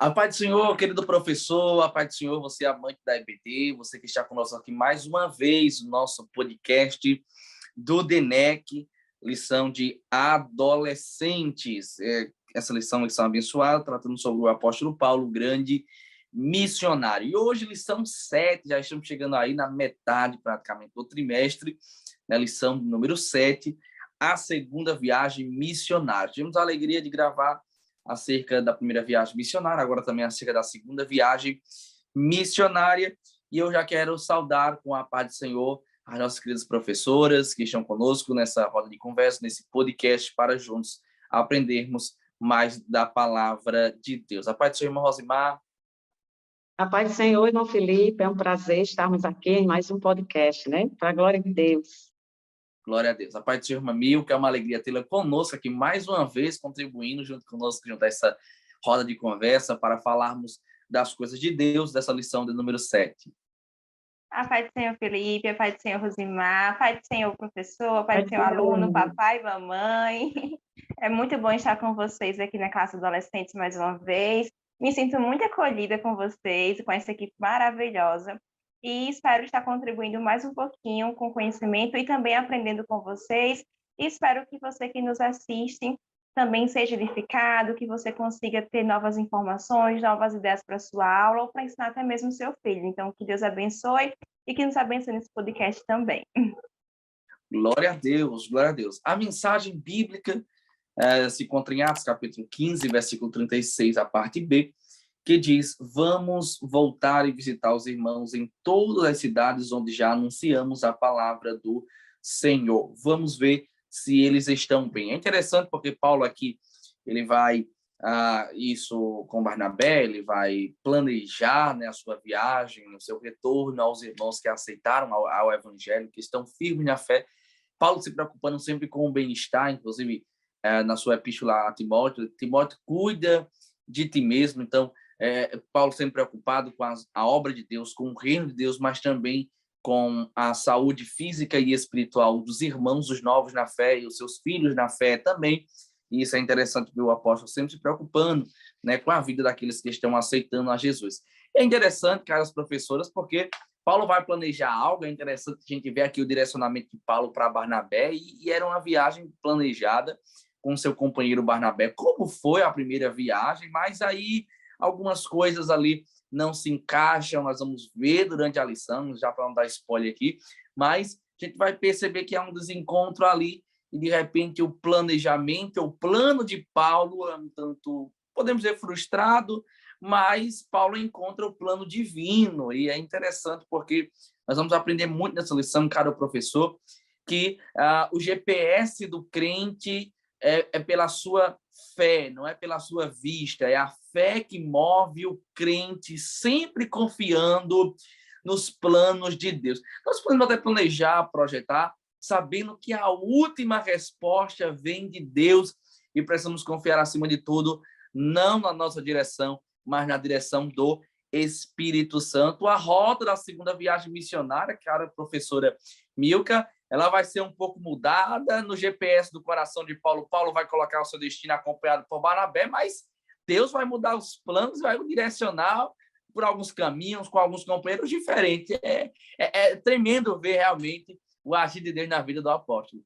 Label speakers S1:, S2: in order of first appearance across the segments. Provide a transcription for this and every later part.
S1: A paz do Senhor, querido professor, a paz do Senhor, você é amante da EBD, você que está conosco aqui mais uma vez no nosso podcast do DENEC, lição de adolescentes. Essa lição abençoada, tratando sobre o apóstolo Paulo, o grande missionário. E hoje, lição 7, já estamos chegando aí na metade praticamente do trimestre, na lição número 7, a segunda viagem missionária. Tivemos a alegria de gravar acerca da primeira viagem missionária, agora também acerca da segunda viagem missionária, e eu já quero saudar com a paz do Senhor as nossas queridas professoras que estão conosco nessa roda de conversa, nesse podcast, para juntos aprendermos mais da palavra de Deus. A paz do Senhor, irmã Rosimar.
S2: A paz do Senhor, irmão Felipe, é um prazer estarmos aqui em mais um podcast, né? Para a glória de Deus.
S1: Glória a Deus. A paz do Senhor, irmã Milka, é uma alegria tê-la conosco aqui mais uma vez, contribuindo junto conosco, junto a essa roda de conversa para falarmos das coisas de Deus, dessa lição de número 7.
S3: A paz do Senhor, Felipe, a paz do Senhor, Rosimar, a paz do Senhor, professor, a paz do Senhor, aluno, papai e mamãe. É muito bom estar com vocês aqui na classe Adolescentes mais uma vez. Me sinto muito acolhida com vocês, com essa equipe maravilhosa. E espero estar contribuindo mais um pouquinho com conhecimento e também aprendendo com vocês. E espero que você que nos assiste também seja edificado, que você consiga ter novas informações, novas ideias para a sua aula ou para ensinar até mesmo o seu filho. Então, que Deus abençoe e que nos abençoe nesse podcast também.
S1: Glória a Deus, glória a Deus. A mensagem bíblica se encontra em Atos, capítulo 15, versículo 36, a parte B, que diz: vamos voltar e visitar os irmãos em todas as cidades onde já anunciamos a palavra do Senhor. Vamos ver se eles estão bem. É interessante porque Paulo aqui, ele vai, isso com Barnabé, ele vai planejar, né, a sua viagem, o seu retorno aos irmãos que aceitaram ao evangelho, que estão firmes na fé. Paulo se preocupando sempre com o bem-estar, inclusive na sua epístola a Timóteo, cuida de ti mesmo. Então, Paulo sempre preocupado com a obra de Deus, com o reino de Deus, mas também com a saúde física e espiritual dos irmãos, os novos na fé e os seus filhos na fé também. E isso é interessante ver o apóstolo sempre se preocupando, né, com a vida daqueles que estão aceitando a Jesus. É interessante, caras professoras, porque Paulo vai planejar algo. É interessante a gente ver aqui o direcionamento de Paulo para Barnabé, e era uma viagem planejada com seu companheiro Barnabé, como foi a primeira viagem, mas aí algumas coisas ali não se encaixam, nós vamos ver durante a lição, já para não dar spoiler aqui, mas a gente vai perceber que há um desencontro ali, e de repente o planejamento, o plano de Paulo é um tanto, podemos dizer, frustrado, mas Paulo encontra o plano divino, e é interessante porque nós vamos aprender muito nessa lição, caro professor, que o GPS do crente é pela sua fé, não é pela sua vista. É a fé que move o crente, sempre confiando nos planos de Deus. Nós podemos até planejar, projetar, sabendo que a última resposta vem de Deus, e precisamos confiar, acima de tudo, não na nossa direção, mas na direção do Espírito Santo. A rota da segunda viagem missionária, cara, professora Milka, ela vai ser um pouco mudada no GPS do coração de Paulo. Paulo vai colocar o seu destino acompanhado por Barnabé, mas Deus vai mudar os planos, vai o direcionar por alguns caminhos, com alguns companheiros diferentes. É tremendo ver realmente o agir de Deus na vida do apóstolo.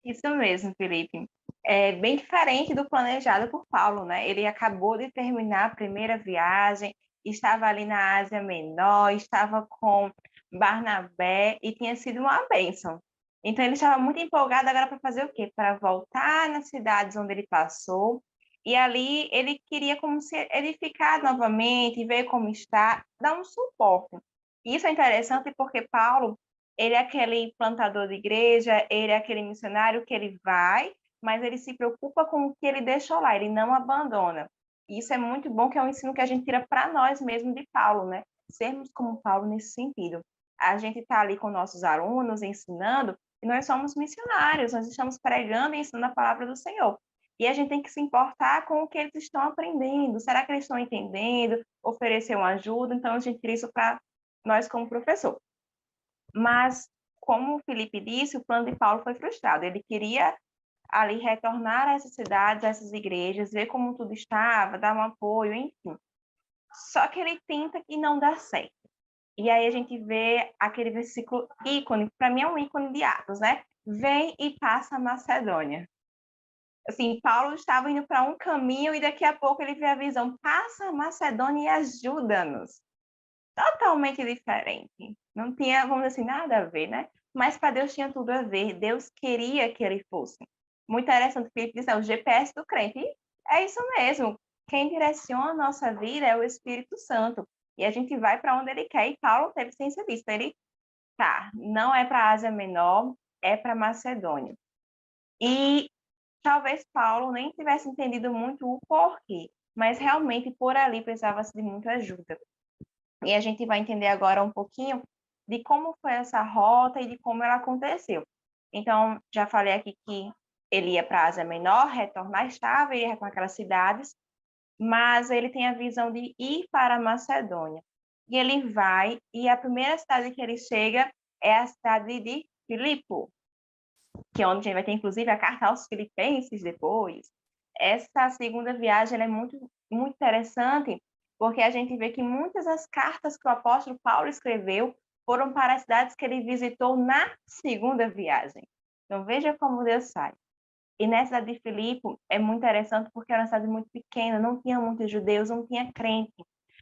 S3: Isso mesmo, Felipe. É bem diferente do planejado por Paulo, né? Ele acabou de terminar a primeira viagem, estava ali na Ásia Menor, estava com Barnabé e tinha sido uma bênção. Então, ele estava muito empolgado agora para fazer o quê? Para voltar nas cidades onde ele passou, e ali ele queria como se edificar novamente, ver como está, dar um suporte. Isso é interessante porque Paulo, ele é aquele plantador de igreja, ele é aquele missionário que ele vai, mas ele se preocupa com o que ele deixou lá, ele não abandona. E isso é muito bom, que é um ensino que a gente tira para nós mesmos de Paulo, né? Sermos como Paulo nesse sentido. A gente está ali com nossos alunos, ensinando, e nós somos missionários, nós estamos pregando e ensinando a palavra do Senhor. E a gente tem que se importar com o que eles estão aprendendo. Será que eles estão entendendo? Oferecer uma ajuda? Então, a gente tira isso para nós como professor. Mas, como o Felipe disse, o plano de Paulo foi frustrado. Ele queria ali retornar a essas cidades, a essas igrejas, ver como tudo estava, dar um apoio, enfim. Só que ele tenta e não dá certo. E aí a gente vê aquele versículo ícone, para mim é um ícone de Atos, né? Vem e passa a Macedônia. Assim, Paulo estava indo para um caminho e daqui a pouco ele vê a visão, passa a Macedônia e ajuda-nos. Totalmente diferente. Não tinha, vamos dizer assim, nada a ver, né? Mas para Deus tinha tudo a ver. Deus queria que ele fosse. Muito interessante o que ele disse, é o GPS do crente. E é isso mesmo. Quem direciona a nossa vida é o Espírito Santo. E a gente vai para onde ele quer. E Paulo teve ciência disso. Ele, não é para a Ásia Menor, é para Macedônia. E talvez Paulo nem tivesse entendido muito o porquê, mas realmente por ali precisava-se de muita ajuda. E a gente vai entender agora um pouquinho de como foi essa rota e de como ela aconteceu. Então, já falei aqui que ele ia para a Ásia Menor, retornar, ia com aquelas cidades, mas ele tem a visão de ir para a Macedônia. E ele vai, e a primeira cidade que ele chega é a cidade de Filipo, que é onde a gente vai ter, inclusive, a carta aos Filipenses depois. Essa segunda viagem ela é muito, muito interessante, porque a gente vê que muitas das cartas que o apóstolo Paulo escreveu foram para as cidades que ele visitou na segunda viagem. Então, veja como Deus faz. E nessa cidade de Filipe é muito interessante porque era uma cidade muito pequena, não tinha muitos judeus, não tinha crente,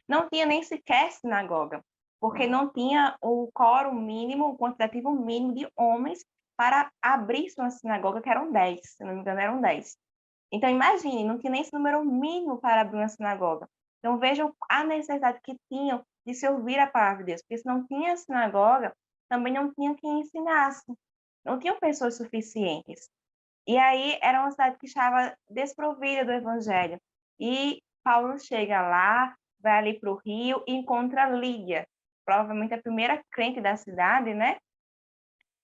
S3: não tinha nem sequer sinagoga, porque não tinha o quórum mínimo, o quantitativo mínimo de homens para abrir uma sinagoga, que eram 10, se não me engano, eram 10. Então, imagine, não tinha nem esse número mínimo para abrir uma sinagoga. Então, vejam a necessidade que tinham de se ouvir a palavra de Deus, porque se não tinha sinagoga, também não tinha quem ensinasse, não tinham pessoas suficientes. E aí era uma cidade que estava desprovida do evangelho. E Paulo chega lá, vai ali para o rio e encontra Lídia, provavelmente a primeira crente da cidade, né?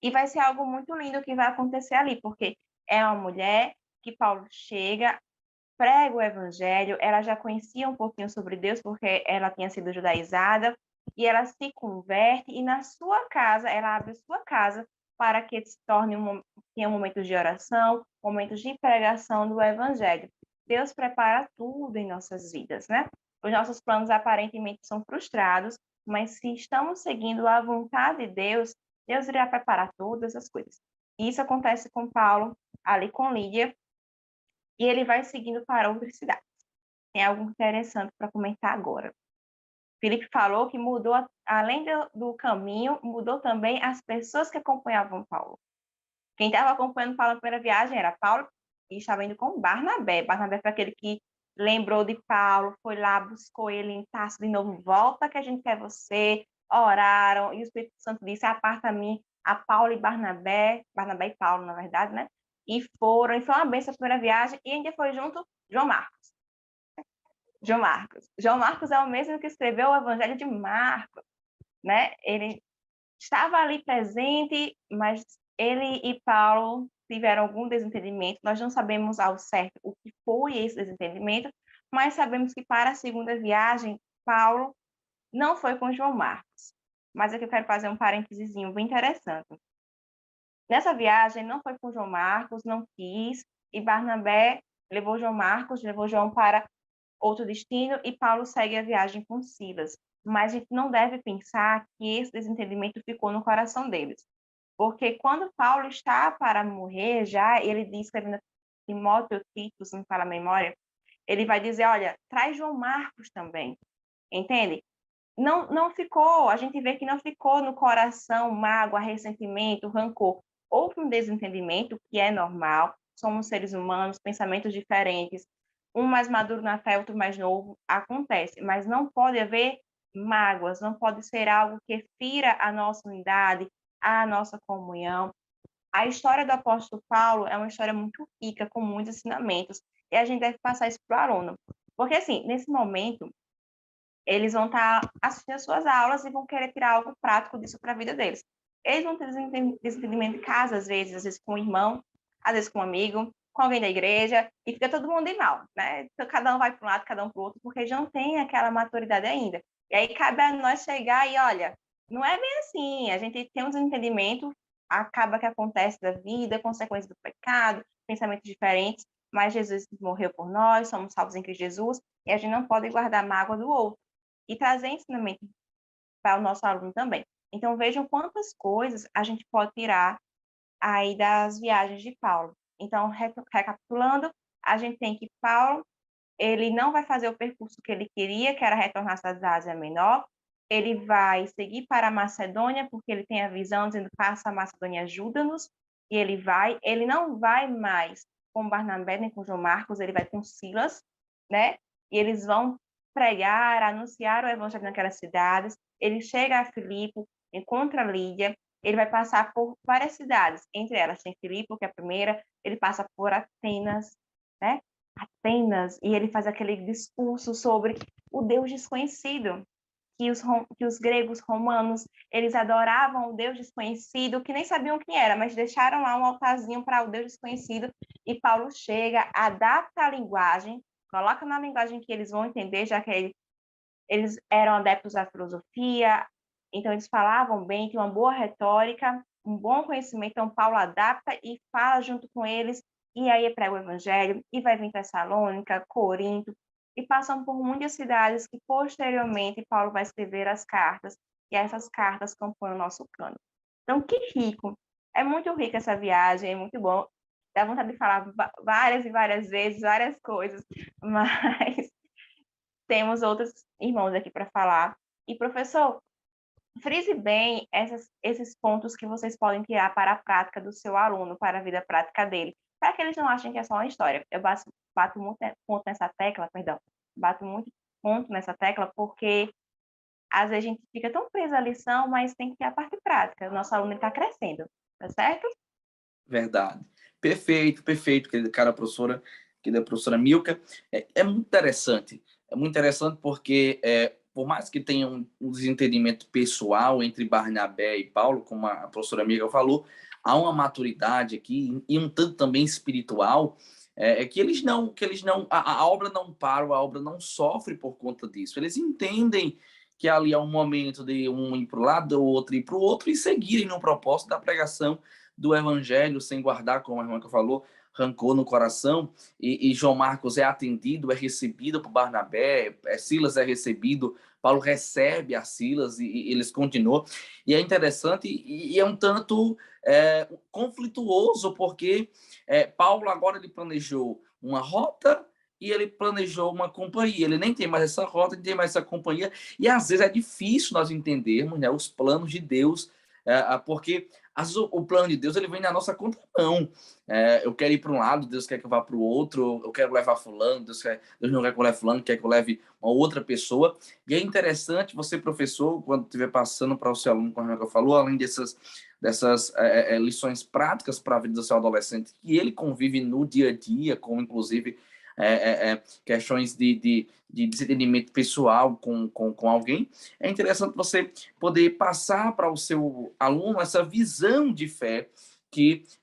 S3: E vai ser algo muito lindo que vai acontecer ali, porque é uma mulher que Paulo chega, prega o evangelho, ela já conhecia um pouquinho sobre Deus, porque ela tinha sido judaizada, e ela se converte, e na sua casa, ela abre sua casa para que se torne tenha momentos de oração, momentos de pregação do evangelho. Deus prepara tudo em nossas vidas, né? Os nossos planos aparentemente são frustrados, mas se estamos seguindo a vontade de Deus, Deus irá preparar todas as coisas. E isso acontece com Paulo, ali com Lídia, e ele vai seguindo para outras cidades. Tem algo interessante para comentar agora. Filipe falou que mudou, além do caminho, mudou também as pessoas que acompanhavam Paulo. Quem estava acompanhando Paulo na primeira viagem era Paulo e estava indo com Barnabé. Barnabé foi aquele que lembrou de Paulo, foi lá, buscou ele em Tarso de novo, volta que a gente quer você, oraram, e o Espírito Santo disse, aparta a mim, a Paulo e Barnabé e Paulo, na verdade, né? E foram, e foi uma bênção a primeira viagem, e ainda foi junto João Marcos. João Marcos. João Marcos é o mesmo que escreveu o Evangelho de Marcos, né? Ele estava ali presente, mas ele e Paulo tiveram algum desentendimento. Nós não sabemos ao certo o que foi esse desentendimento, mas sabemos que para a segunda viagem, Paulo não foi com João Marcos. Mas aqui eu quero fazer um parênteses bem interessante. Nessa viagem, não foi com João Marcos, não quis, e Barnabé levou João Marcos, levou João para outro destino, e Paulo segue a viagem com Silas. Mas a gente não deve pensar que esse desentendimento ficou no coração deles. Porque quando Paulo está para morrer, já ele diz, escrevendo Timóteo, Tito, se não me fala a memória, ele vai dizer, olha, traz João Marcos também, entende? Não ficou, a gente vê que não ficou no coração mágoa, ressentimento, rancor. Houve um desentendimento, que é normal, somos seres humanos, pensamentos diferentes, um mais maduro na fé, outro mais novo, acontece, mas não pode haver mágoas, não pode ser algo que fira a nossa unidade, a nossa comunhão. A história do apóstolo Paulo é uma história muito rica, com muitos ensinamentos, e a gente deve passar isso para o aluno. Porque, assim, nesse momento, eles vão estar assistindo as suas aulas e vão querer tirar algo prático disso para a vida deles. Eles vão ter desentendimento em casa, às vezes com o irmão, às vezes com um amigo, com alguém da igreja, e fica todo mundo em mal, né? Então, cada um vai para um lado, cada um para o outro, porque já não tem aquela maturidade ainda. E aí cabe a nós chegar e, olha, não é bem assim, a gente tem um desentendimento, acaba que acontece da vida, consequência do pecado, pensamentos diferentes, mas Jesus morreu por nós, somos salvos em Cristo Jesus, e a gente não pode guardar mágoa do outro. E trazer ensinamento para o nosso aluno também. Então, vejam quantas coisas a gente pode tirar aí das viagens de Paulo. Então, recapitulando, a gente tem que Paulo, ele não vai fazer o percurso que ele queria, que era retornar à Ásia Menor. Ele vai seguir para a Macedônia, porque ele tem a visão dizendo, passa a Macedônia, ajuda-nos. E ele não vai mais com Barnabé nem com João Marcos, ele vai com Silas, né? E eles vão pregar, anunciar o evangelho naquelas cidades. Ele chega a Filipe, encontra Lídia, ele vai passar por várias cidades, entre elas tem Filipe, que é a primeira, ele passa por Atenas, né? Atenas, e ele faz aquele discurso sobre o Deus desconhecido, que os gregos romanos, eles adoravam o Deus desconhecido, que nem sabiam quem era, mas deixaram lá um altarzinho para o Deus desconhecido, e Paulo chega, adapta a linguagem, coloca na linguagem que eles vão entender, já que eles eram adeptos à filosofia, então eles falavam bem, tinham uma boa retórica, um bom conhecimento, então Paulo adapta e fala junto com eles, e aí prega o evangelho, e vai vir Tessalônica, Corinto, e passam por muitas cidades que posteriormente Paulo vai escrever as cartas, e essas cartas compõem o nosso cano. Então, que rico! É muito rica essa viagem, é muito bom. Dá vontade de falar várias e várias vezes, várias coisas, mas temos outros irmãos aqui para falar. E, professor, frise bem esses pontos que vocês podem tirar para a prática do seu aluno, para a vida prática dele, para que eles não achem que é só uma história. Eu bato muito ponto nessa tecla, bato muito ponto nessa tecla, porque às vezes a gente fica tão preso à lição, mas tem que ter a parte prática. O nosso aluno está crescendo, tá certo?
S1: Verdade. Perfeito, perfeito, querida professora Milka. É muito interessante. É muito interessante porque, por mais que tenha um desentendimento pessoal entre Barnabé e Paulo, como a professora Milka falou, há uma maturidade aqui e um tanto também espiritual, que eles não, a obra não para, a obra não sofre por conta disso. Eles entendem que ali é um momento de um ir para o lado, o outro ir para o outro e seguirem no propósito da pregação do evangelho, sem guardar, como a irmã que falou, rancor no coração, e João Marcos é atendido, é recebido por Barnabé, Silas é recebido, Paulo recebe a Silas e eles continuam. E é interessante e é um tanto conflituoso, porque Paulo agora ele planejou uma rota e ele planejou uma companhia. Ele nem tem mais essa rota, nem tem mais essa companhia. E às vezes é difícil nós entendermos, né, os planos de Deus, porque o plano de Deus ele vem na nossa contramão. Eu quero ir para um lado, Deus quer que eu vá para o outro, eu quero levar fulano, Deus não quer que eu leve fulano, quer que eu leve uma outra pessoa. E é interessante você, professor, quando estiver passando para o seu aluno, como eu falou, além dessas lições práticas para a vida do seu adolescente, que ele convive no dia a dia, como inclusive questões de desentendimento pessoal com alguém, é interessante você poder passar para o seu aluno essa visão de fé,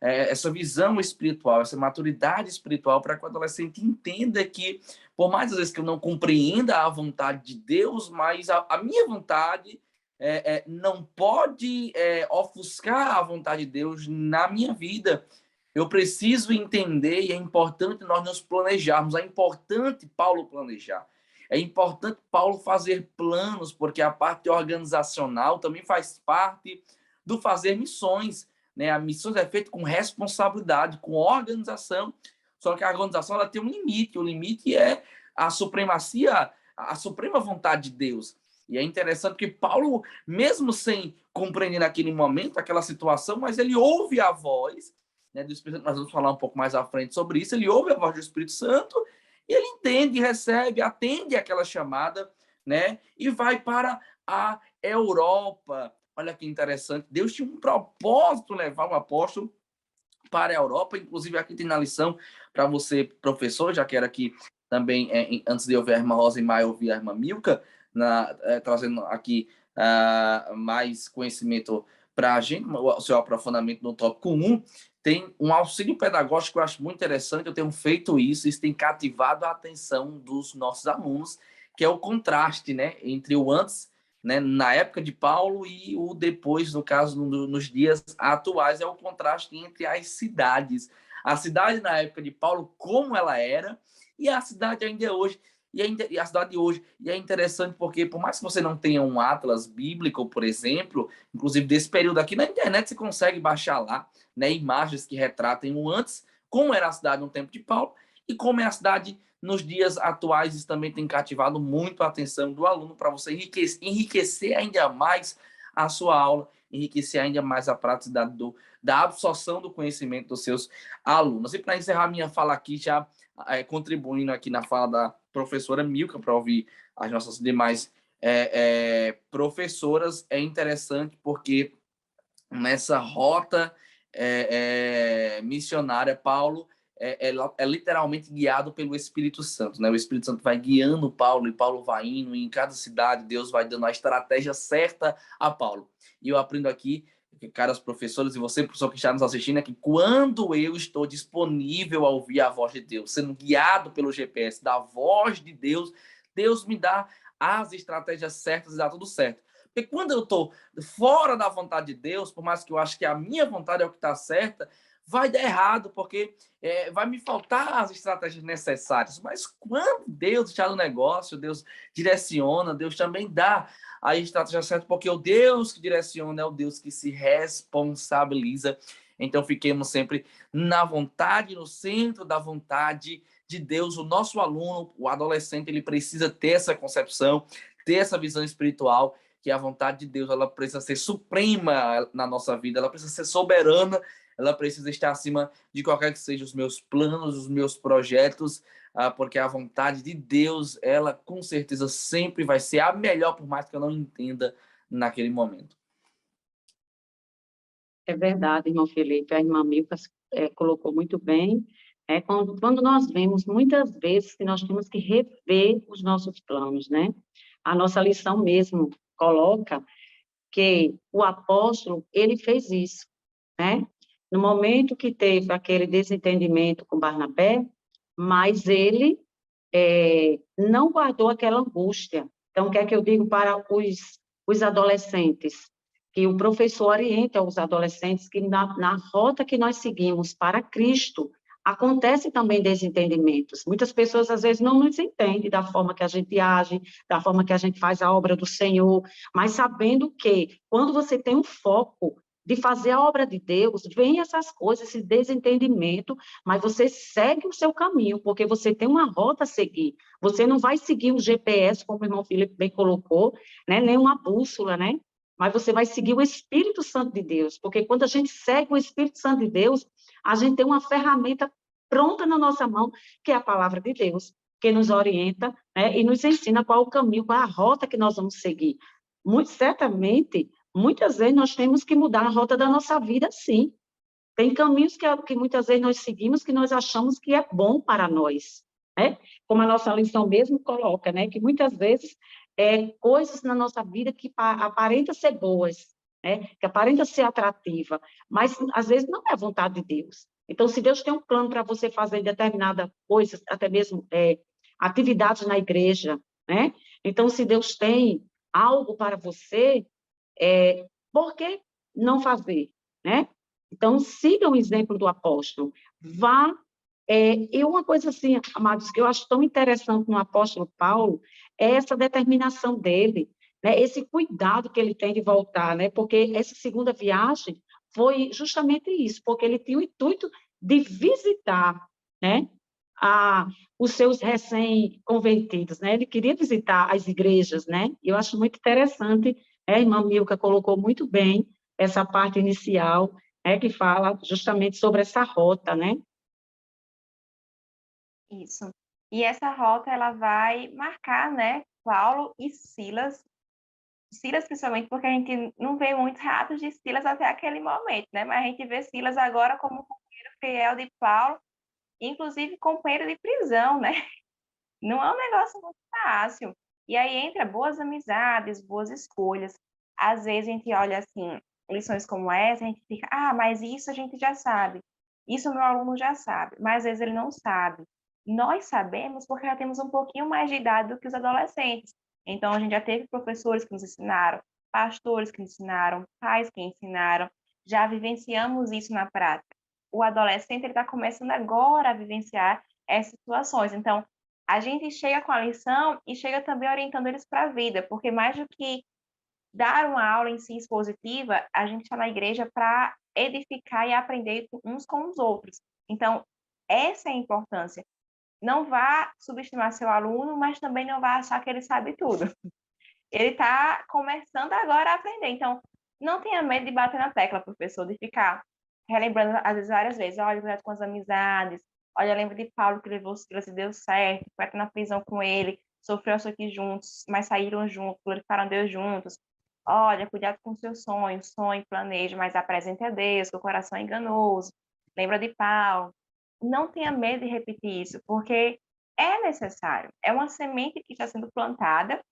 S1: essa visão espiritual, essa maturidade espiritual, para que o adolescente entenda que, por mais às vezes que eu não compreenda a vontade de Deus, mas a minha vontade não pode ofuscar a vontade de Deus na minha vida. Eu preciso entender, e é importante nós nos planejarmos, é importante Paulo planejar, é importante Paulo fazer planos, porque a parte organizacional também faz parte do fazer missões, né? A missão é feita com responsabilidade, com organização, só que a organização ela tem um limite, o limite é a supremacia, a suprema vontade de Deus. E é interessante que Paulo, mesmo sem compreender naquele momento aquela situação, mas ele ouve a voz, né, do Espírito Santo. Nós vamos falar um pouco mais à frente sobre isso. Ele ouve a voz do Espírito Santo, e ele entende, recebe, atende aquela chamada, né, e vai para a Europa. Olha que interessante. Deus tinha um propósito levar o apóstolo para a Europa. Inclusive, aqui tem na lição para você, professor, já que era aqui também, antes de eu ver a irmã Rosa e Maia, ouvir a irmã Milka, trazendo aqui mais conhecimento para a gente, o seu aprofundamento no tópico 1, tem um auxílio pedagógico que eu acho muito interessante, eu tenho feito isso tem cativado a atenção dos nossos alunos, que é o contraste, né, entre o antes, né, na época de Paulo, e o depois, no caso, nos dias atuais, é o contraste entre as cidades. a cidade na época de Paulo, como ela era, e a cidade ainda é hoje. E a cidade de hoje. E é interessante porque, por mais que você não tenha um atlas bíblico, por exemplo, inclusive desse período aqui, na internet você consegue baixar lá, né, imagens que retratem o antes, como era a cidade no tempo de Paulo, e como é a cidade nos dias atuais. Isso também tem cativado muito a atenção do aluno para você enriquecer ainda mais a sua aula, enriquecer ainda mais a praticidade da absorção do conhecimento dos seus alunos. E para encerrar minha fala aqui, já contribuindo aqui na fala da professora Milka, para ouvir as nossas demais professoras, é interessante porque nessa rota missionária, Paulo é literalmente guiado pelo Espírito Santo, né? O Espírito Santo vai guiando Paulo, e Paulo vai indo, e em cada cidade Deus vai dando a estratégia certa a Paulo. E eu aprendo aqui, caras professores, e você, professor que está nos assistindo, é que quando eu estou disponível a ouvir a voz de Deus, sendo guiado pelo GPS da voz de Deus, Deus me dá as estratégias certas e dá tudo certo. Porque quando eu estou fora da vontade de Deus, por mais que eu acho que a minha vontade é o que está certa, vai dar errado, porque vai me faltar as estratégias necessárias. Mas quando Deus está no negócio, Deus direciona, Deus também dá a estratégia certa, porque o Deus que direciona é o Deus que se responsabiliza. Então, fiquemos sempre na vontade, no centro da vontade de Deus. O nosso aluno, o adolescente, ele precisa ter essa concepção, ter essa visão espiritual, que a vontade de Deus, ela precisa ser suprema na nossa vida, ela precisa ser soberana, ela precisa estar acima de qualquer que sejam os meus planos, os meus projetos, porque a vontade de Deus, ela com certeza sempre vai ser a melhor, por mais que eu não entenda naquele momento.
S2: É verdade, irmão Felipe, a irmã Milka colocou muito bem. Quando nós vemos muitas vezes que nós temos que rever os nossos planos, né? A nossa lição mesmo coloca que o apóstolo, ele fez isso, né? No momento que teve aquele desentendimento com Barnabé, mas ele não guardou aquela angústia. Então, o que é que eu digo para os adolescentes? Que o professor orienta os adolescentes que na rota que nós seguimos para Cristo, acontece também desentendimentos. Muitas pessoas, às vezes, não nos entendem da forma que a gente age, da forma que a gente faz a obra do Senhor, mas sabendo que, quando você tem um foco de fazer a obra de Deus, vem essas coisas, esse desentendimento, mas você segue o seu caminho, porque você tem uma rota a seguir. Você não vai seguir um GPS, como o irmão Felipe bem colocou, né? Nem uma bússola, né? Mas você vai seguir o Espírito Santo de Deus, porque quando a gente segue o Espírito Santo de Deus, a gente tem uma ferramenta pronta na nossa mão, que é a palavra de Deus, que nos orienta, né, e nos ensina qual o caminho, qual a rota que nós vamos seguir. Muito certamente, muitas vezes nós temos que mudar a rota da nossa vida, sim. Tem caminhos que muitas vezes nós seguimos que nós achamos que é bom para nós, né? Como a nossa lição mesmo coloca, né? Que muitas vezes coisas na nossa vida que aparentam ser boas, né? Que aparentam ser atrativa, mas às vezes não é a vontade de Deus. Então, se Deus tem um plano para você fazer determinada coisa, até mesmo atividades na igreja, né? Então, se Deus tem algo para você, por que não fazer, né? Então, siga o exemplo do apóstolo. Vá. E uma coisa assim, amados, que eu acho tão interessante no apóstolo Paulo, é essa determinação dele, né? Esse cuidado que ele tem de voltar, né? Porque essa segunda viagem foi justamente isso, porque ele tinha o intuito de visitar, né? Os seus recém-convertidos, né? Ele queria visitar as igrejas, né? E eu acho muito interessante, a irmã Milka colocou muito bem essa parte inicial, que fala justamente sobre essa rota, né?
S3: Isso. E essa rota, ela vai marcar, né, Paulo e Silas. Silas, principalmente, porque a gente não vê muitos relatos de Silas até aquele momento, né? Mas a gente vê Silas agora como companheiro fiel de Paulo, inclusive companheiro de prisão, né? Não é um negócio muito fácil. E aí entra boas amizades, boas escolhas. Às vezes a gente olha assim, lições como essa, a gente fica, mas isso a gente já sabe. Isso o meu aluno já sabe. Mas às vezes ele não sabe. Nós sabemos porque já temos um pouquinho mais de idade do que os adolescentes. Então a gente já teve professores que nos ensinaram, pastores que ensinaram, pais que ensinaram. Já vivenciamos isso na prática. o adolescente está começando agora a vivenciar essas situações. Então, a gente chega com a lição e chega também orientando eles para a vida, porque mais do que dar uma aula em si expositiva, a gente está na igreja para edificar e aprender uns com os outros. Então, essa é a importância. Não vá subestimar seu aluno, mas também não vá achar que ele sabe tudo. Ele está começando agora a aprender. Então, não tenha medo de bater na tecla, professor, de ficar relembrando, às vezes, várias vezes. Olha, cuidado com as amizades. Olha, lembra de Paulo que levou Silas e deu certo. Foi na prisão com ele, sofreu isso aqui juntos, mas saíram juntos, glorificaram Deus juntos. Olha, cuidado com seus sonhos. Sonhe, planeje, mas apresente a Deus, que o coração é enganoso. Lembra de Paulo. Não tenha medo de repetir isso, porque é necessário. É uma semente que está sendo plantada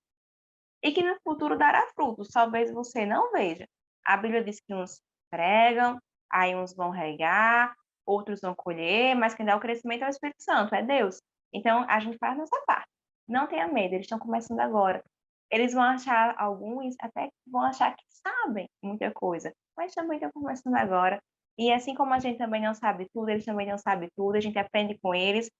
S3: e que no futuro dará frutos. Talvez você não veja. A Bíblia diz que uns pregam, aí uns vão regar, outros vão colher, mas quem dá o crescimento é o Espírito Santo, é Deus. Então, a gente faz a nossa parte. Não tenha medo, eles estão começando agora. Eles vão achar, alguns até vão achar que sabem muita coisa, mas também estão começando agora. E assim como a gente também não sabe tudo, eles também não sabem tudo, a gente aprende com eles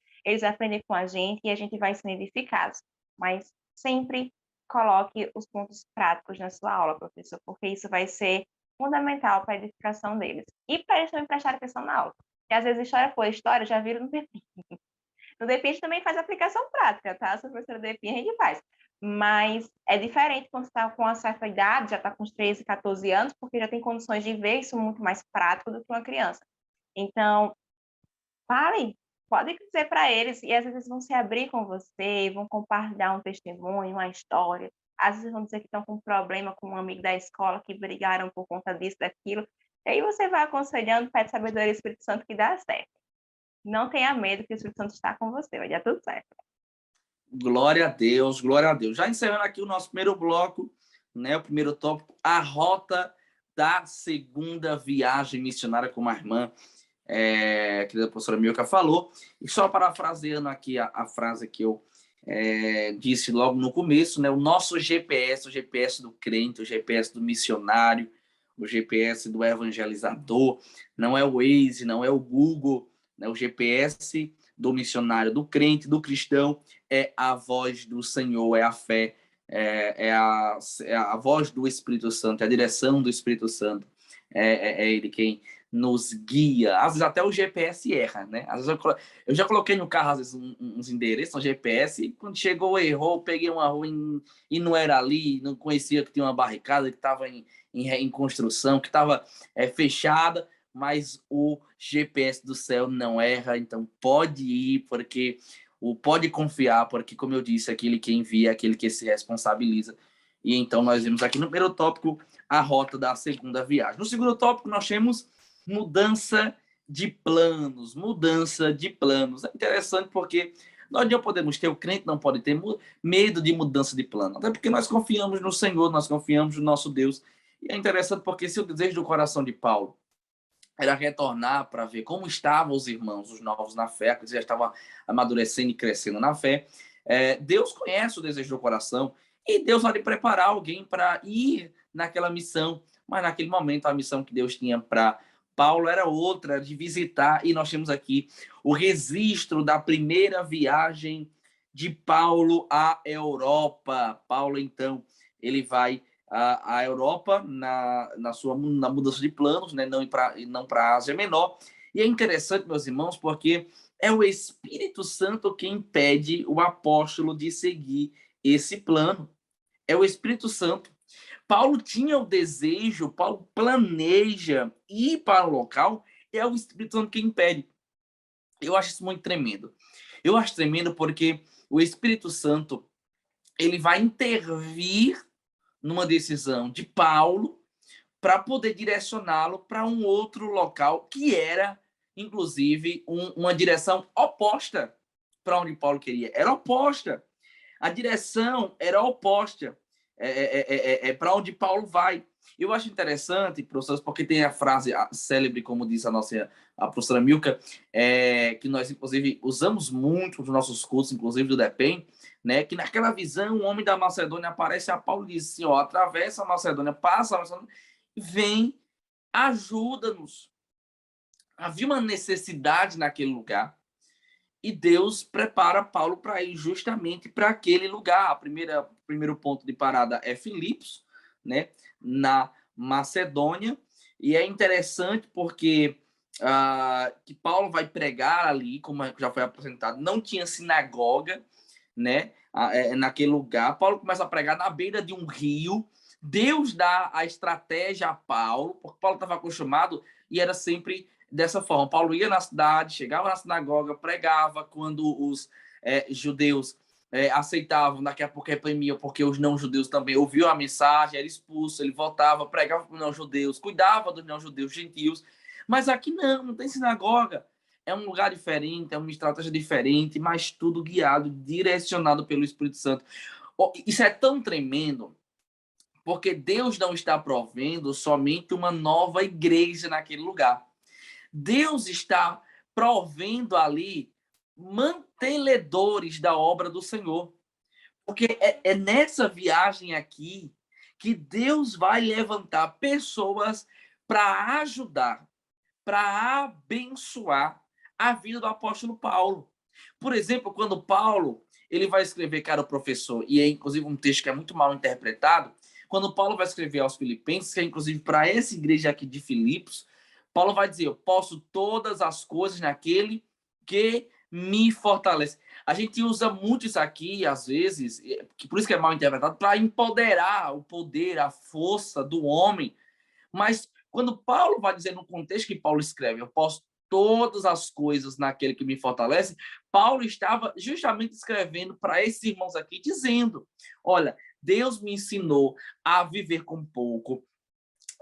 S3: aprendem com a gente e a gente vai sendo edificado. Mas sempre coloque os pontos práticos na sua aula, professor, porque isso vai ser fundamental para a edificação deles. E para eles também prestarem atenção na aula. Porque às vezes história por história, já viram no DEPIN. No DEPIN a gente também faz aplicação prática, tá? Se a professora do DEPIN a gente faz. Mas é diferente quando você está com uma certa idade, já está com uns 13, 14 anos, porque já tem condições de ver isso muito mais prático do que uma criança. Então, falem, pode dizer para eles, e às vezes vão se abrir com você, vão compartilhar um testemunho, uma história. Às vezes vão dizer que estão com um problema com um amigo da escola, que brigaram por conta disso, daquilo. E aí você vai aconselhando, pede sabedoria do Espírito Santo que dá certo. Não tenha medo que o Espírito Santo está com você, vai dar tudo certo.
S1: Glória a Deus, glória a Deus. Já encerrando aqui o nosso primeiro bloco, né, o primeiro tópico, a rota da segunda viagem missionária, como a irmã querida professora Milka falou. E só parafraseando aqui a frase que eu disse logo no começo, né, o nosso GPS, o GPS do crente, o GPS do missionário, o GPS do evangelizador, não é o Waze, não é o Google, né, o GPS do missionário, do crente, do cristão, é a voz do Senhor, é a fé, é a voz do Espírito Santo, é a direção do Espírito Santo, é ele quem nos guia. Às vezes até o GPS erra, né? Às vezes eu já coloquei no carro, às vezes, uns endereços no GPS, e quando chegou, errou, peguei uma rua e não era ali, não conhecia que tinha uma barricada, que estava em construção, que estava fechada, mas o GPS do céu não erra, então pode ir, porque pode confiar, porque, como eu disse, aquele que envia é aquele que se responsabiliza. E então nós vimos aqui no primeiro tópico a rota da segunda viagem. No segundo tópico nós temos mudança de planos, mudança de planos. É interessante porque nós não podemos ter, o crente não pode ter medo de mudança de plano, até porque nós confiamos no Senhor, nós confiamos no nosso Deus. E é interessante porque se o desejo do coração de Paulo era retornar para ver como estavam os irmãos, os novos na fé, que já estavam amadurecendo e crescendo na fé, Deus conhece o desejo do coração e Deus vai preparar alguém para ir naquela missão, mas naquele momento a missão que Deus tinha para Paulo era outra, de visitar, e nós temos aqui o registro da primeira viagem de Paulo à Europa. Paulo, então, ele vai à Europa na mudança de planos, né? Não para a Ásia Menor. E é interessante, meus irmãos, porque é o Espírito Santo quem impede o apóstolo de seguir esse plano. É o Espírito Santo. Paulo tinha o desejo, Paulo planeja ir para o local, é o Espírito Santo que impede. Eu acho isso muito tremendo. Eu acho tremendo porque o Espírito Santo ele vai intervir numa decisão de Paulo para poder direcioná-lo para um outro local que era, inclusive, uma direção oposta para onde Paulo queria. Era oposta. A direção era oposta para onde Paulo vai. Eu acho interessante, professores, porque tem a frase célebre, como diz a professora Milka, que nós, inclusive, usamos muito nos nossos cursos, inclusive do DEPEN, né, que naquela visão o homem da Macedônia aparece a Paulo e diz assim, ó, atravessa a Macedônia, passa a Macedônia, vem, ajuda-nos. Havia uma necessidade naquele lugar e Deus prepara Paulo para ir justamente para aquele lugar. Primeiro ponto de parada é Filipos, né, na Macedônia. E é interessante porque que Paulo vai pregar ali, como já foi apresentado, não tinha sinagoga, né, naquele lugar. Paulo começa a pregar na beira de um rio. Deus dá a estratégia a Paulo, porque Paulo estava acostumado e era sempre dessa forma. Paulo ia na cidade, chegava na sinagoga, pregava quando os judeus aceitavam, daqui a pouco reprimiam, porque os não-judeus também ouviam a mensagem, era expulso, ele voltava, pregava para os não-judeus, cuidava dos não-judeus gentios. Mas aqui não tem sinagoga. É um lugar diferente, é uma estratégia diferente, mas tudo guiado, direcionado pelo Espírito Santo. Isso é tão tremendo, porque Deus não está provendo somente uma nova igreja naquele lugar. Deus está provendo ali mantenedores da obra do Senhor. Porque é nessa viagem aqui que Deus vai levantar pessoas para ajudar, para abençoar a vida do apóstolo Paulo. Por exemplo, quando Paulo ele vai escrever, cara, o professor, e é inclusive um texto que é muito mal interpretado, quando Paulo vai escrever aos Filipenses, que é inclusive para essa igreja aqui de Filipos, Paulo vai dizer, eu posso todas as coisas naquele que me fortalece. A gente usa muito isso aqui, às vezes, por isso que é mal interpretado, para empoderar o poder, a força do homem. Mas quando Paulo vai dizer no contexto que Paulo escreve, eu posso todas as coisas naquele que me fortalece, Paulo estava justamente escrevendo para esses irmãos aqui, dizendo, olha, Deus me ensinou a viver com pouco,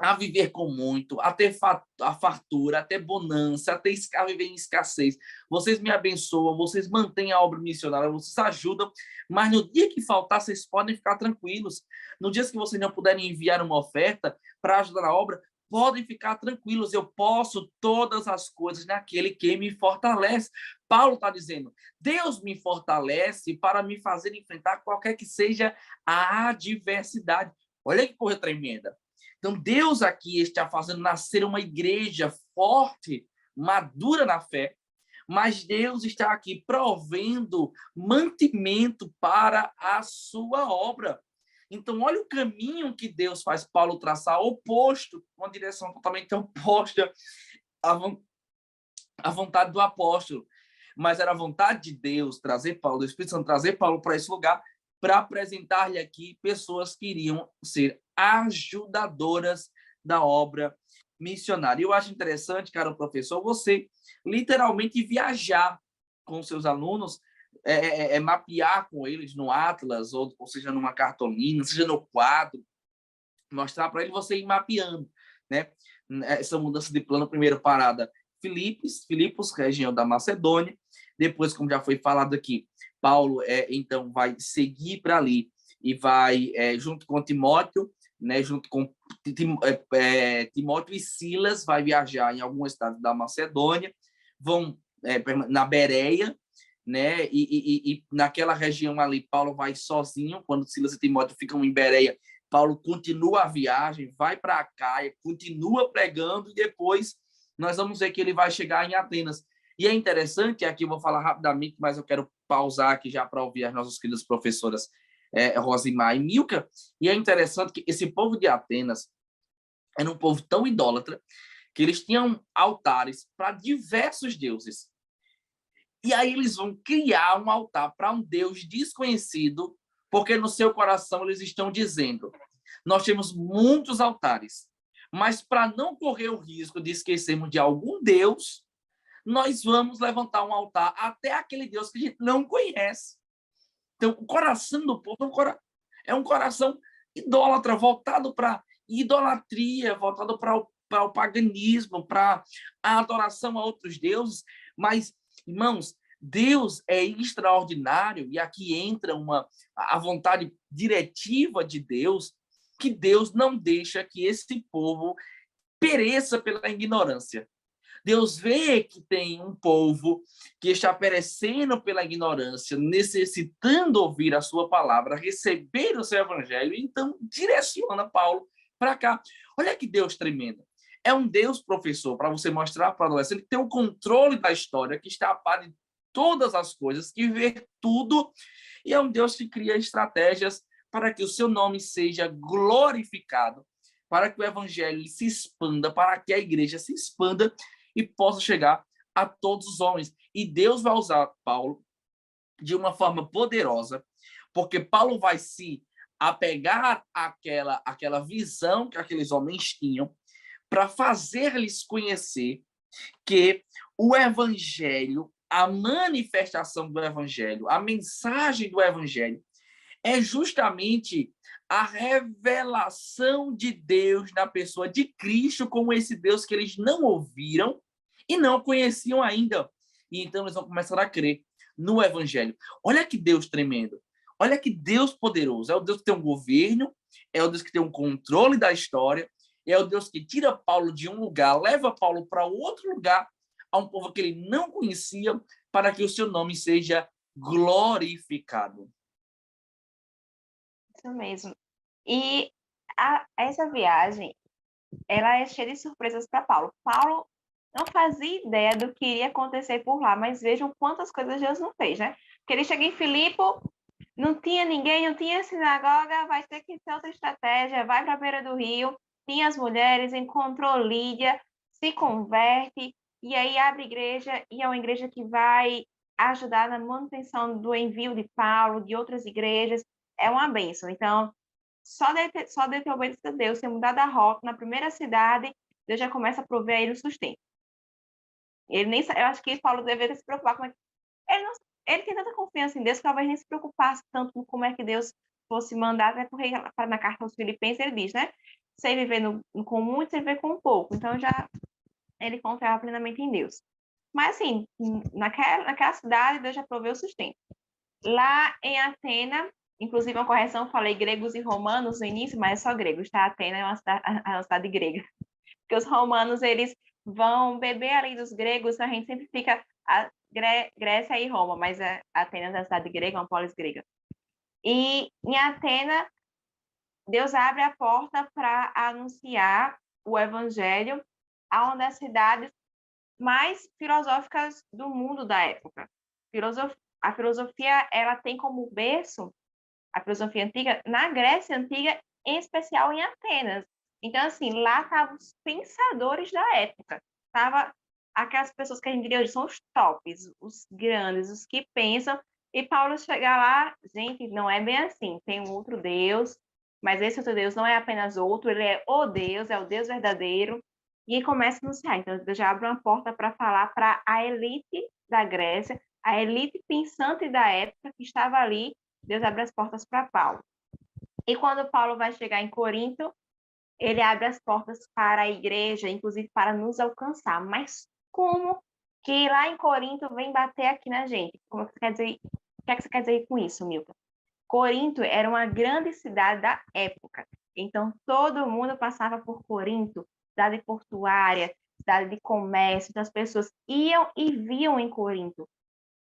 S1: a viver com muito, a ter a fartura, a ter bonança, a viver em escassez. Vocês me abençoam, vocês mantêm a obra missionária, vocês ajudam, mas no dia que faltar, vocês podem ficar tranquilos. No dia que vocês não puderem enviar uma oferta para ajudar na obra, podem ficar tranquilos, eu posso todas as coisas naquele que me fortalece. Paulo está dizendo, Deus me fortalece para me fazer enfrentar qualquer que seja a adversidade. Olha que coisa tremenda. Então, Deus aqui está fazendo nascer uma igreja forte, madura na fé, mas Deus está aqui provendo mantimento para a sua obra. Então, olha o caminho que Deus faz Paulo traçar, oposto, uma direção totalmente oposta à vontade do apóstolo. Mas era a vontade de Deus trazer Paulo, do Espírito Santo trazer Paulo para esse lugar, para apresentar-lhe aqui pessoas que iriam ser ajudadoras da obra missionária. Eu acho interessante, cara, professor, você literalmente viajar com seus alunos, mapear com eles no Atlas, ou seja, numa cartolina, seja no quadro, mostrar para ele você ir mapeando, né? Essa mudança de plano, primeiro parada, Filipos, região da Macedônia. Depois, como já foi falado aqui, Paulo então vai seguir para ali e vai junto com Timóteo, né, junto com Timóteo e Silas, vai viajar em algum estado da Macedônia, vão na Bereia, né, e naquela região ali Paulo vai sozinho. Quando Silas e Timóteo ficam em Bereia, Paulo continua a viagem, vai para Acaia, continua pregando, e depois nós vamos ver que ele vai chegar em Atenas. E é interessante, aqui eu vou falar rapidamente, mas eu quero pausar aqui já para ouvir as nossas queridas professoras Rosimar e Milka. E é interessante que esse povo de Atenas era um povo tão idólatra que eles tinham altares para diversos deuses. E aí eles vão criar um altar para um deus desconhecido, porque no seu coração eles estão dizendo, nós temos muitos altares, mas para não correr o risco de esquecermos de algum deus, nós vamos levantar um altar até aquele Deus que a gente não conhece. Então, o coração do povo é um coração idólatra, voltado para idolatria, voltado para o paganismo, para a adoração a outros deuses. Mas, irmãos, Deus é extraordinário, e aqui entra a vontade diretiva de Deus, que Deus não deixa que esse povo pereça pela ignorância. Deus vê que tem um povo que está perecendo pela ignorância, necessitando ouvir a sua palavra, receber o seu evangelho, então direciona Paulo para cá. Olha que Deus tremendo. É um Deus professor, para você mostrar para o adolescente que tem o controle da história, que está a par de todas as coisas, que vê tudo, e é um Deus que cria estratégias para que o seu nome seja glorificado, para que o evangelho se expanda, para que a igreja se expanda e possa chegar a todos os homens. E Deus vai usar Paulo de uma forma poderosa, porque Paulo vai se apegar àquela visão que aqueles homens tinham, para fazer-lhes conhecer que o evangelho, a manifestação do evangelho, a mensagem do evangelho é justamente a revelação de Deus na pessoa de Cristo, como esse Deus que eles não ouviram e não conheciam ainda. E então eles vão começar a crer no evangelho. Olha que Deus tremendo. Olha que Deus poderoso. É o Deus que tem um governo, é o Deus que tem um controle da história, é o Deus que tira Paulo de um lugar, leva Paulo para outro lugar, a um povo que ele não conhecia, para que o seu nome seja glorificado.
S3: Isso mesmo. E essa viagem, ela é cheia de surpresas para Paulo. Paulo não fazia ideia do que iria acontecer por lá, mas vejam quantas coisas Deus não fez, né? Porque ele chega em Filipe, não tinha ninguém, não tinha sinagoga, vai ter que ser outra estratégia, vai para a beira do rio, tinha as mulheres, encontrou Lídia, se converte, e aí abre igreja, e é uma igreja que vai ajudar na manutenção do envio de Paulo, de outras igrejas, é uma bênção. Então, só de ter obediência a Deus, ter mudado a rota na primeira cidade, Deus já começa a prover a ele o sustento. Eu acho que Paulo deveria se preocupar com ele tem tanta confiança em Deus que talvez nem se preocupasse tanto com como é que Deus fosse mandar, até porque na carta aos Filipenses ele diz, né? Sei viver com muito, sei viver com pouco. Então já ele confiava plenamente em Deus. Mas assim, naquela cidade Deus já proveu o sustento. Lá em Atena, inclusive uma correção, eu falei gregos e romanos no início, mas é só gregos, tá? Atena é uma cidade grega. Porque os romanos, eles vão beber ali dos gregos, a gente sempre fica Grécia e Roma, mas Atenas é a cidade grega, uma polis grega. E em Atena, Deus abre a porta para anunciar o evangelho a uma das cidades mais filosóficas do mundo da época. A filosofia, ela tem como berço a filosofia antiga na Grécia Antiga, em especial em Atenas. Então, assim, lá estavam os pensadores da época. Tava aquelas pessoas que a gente diria hoje são os tops, os grandes, os que pensam. E Paulo chega lá, gente, não é bem assim. Tem um outro Deus, mas esse outro Deus não é apenas outro, ele é o Deus verdadeiro. E começa a anunciar. Então, Deus já abre uma porta para falar para a elite da Grécia, a elite pensante da época que estava ali. Deus abre as portas para Paulo. E quando Paulo vai chegar em Corinto, ele abre as portas para a igreja, inclusive para nos alcançar. Mas como que lá em Corinto vem bater aqui na gente? Como que você quer dizer? O que é que você quer dizer com isso, Milton? Corinto era uma grande cidade da época. Então, todo mundo passava por Corinto, cidade portuária, cidade de comércio. Então, as pessoas iam e viam em Corinto.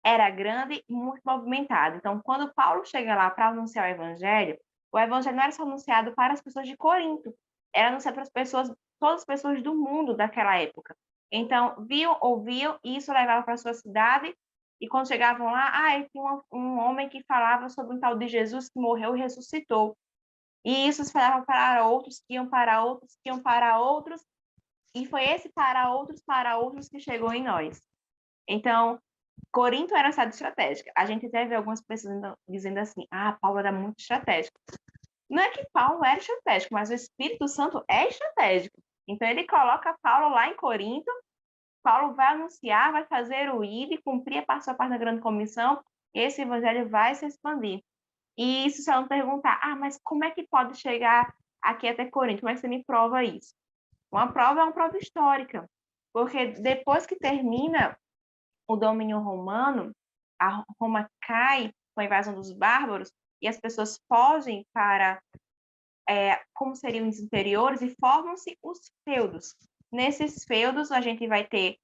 S3: Era grande e muito movimentado. Então, quando Paulo chega lá para anunciar o evangelho não era só anunciado para as pessoas de Corinto, era anunciado para as pessoas, todas as pessoas do mundo daquela época. Então, viam, ouviam, e isso levava para a sua cidade, e quando chegavam lá, tinha um homem que falava sobre um tal de Jesus que morreu e ressuscitou. E isso se falava para outros, que iam para outros, que iam para outros, e foi esse para outros que chegou em nós. Então, Corinto era uma cidade estratégica. A gente até vê algumas pessoas dizendo assim, Paulo era muito estratégico. Não é que Paulo era estratégico, mas o Espírito Santo é estratégico. Então, ele coloca Paulo lá em Corinto, Paulo vai anunciar, vai fazer o ID, cumprir a sua parte da grande comissão, e esse evangelho vai se expandir. E isso, se ela não perguntar, mas como é que pode chegar aqui até Corinto? Como é que você me prova isso? Uma prova é uma prova histórica, porque depois que termina o domínio romano, a Roma cai com a invasão dos bárbaros e as pessoas fogem para como seriam os interiores e formam-se os feudos. Nesses feudos, a gente vai ter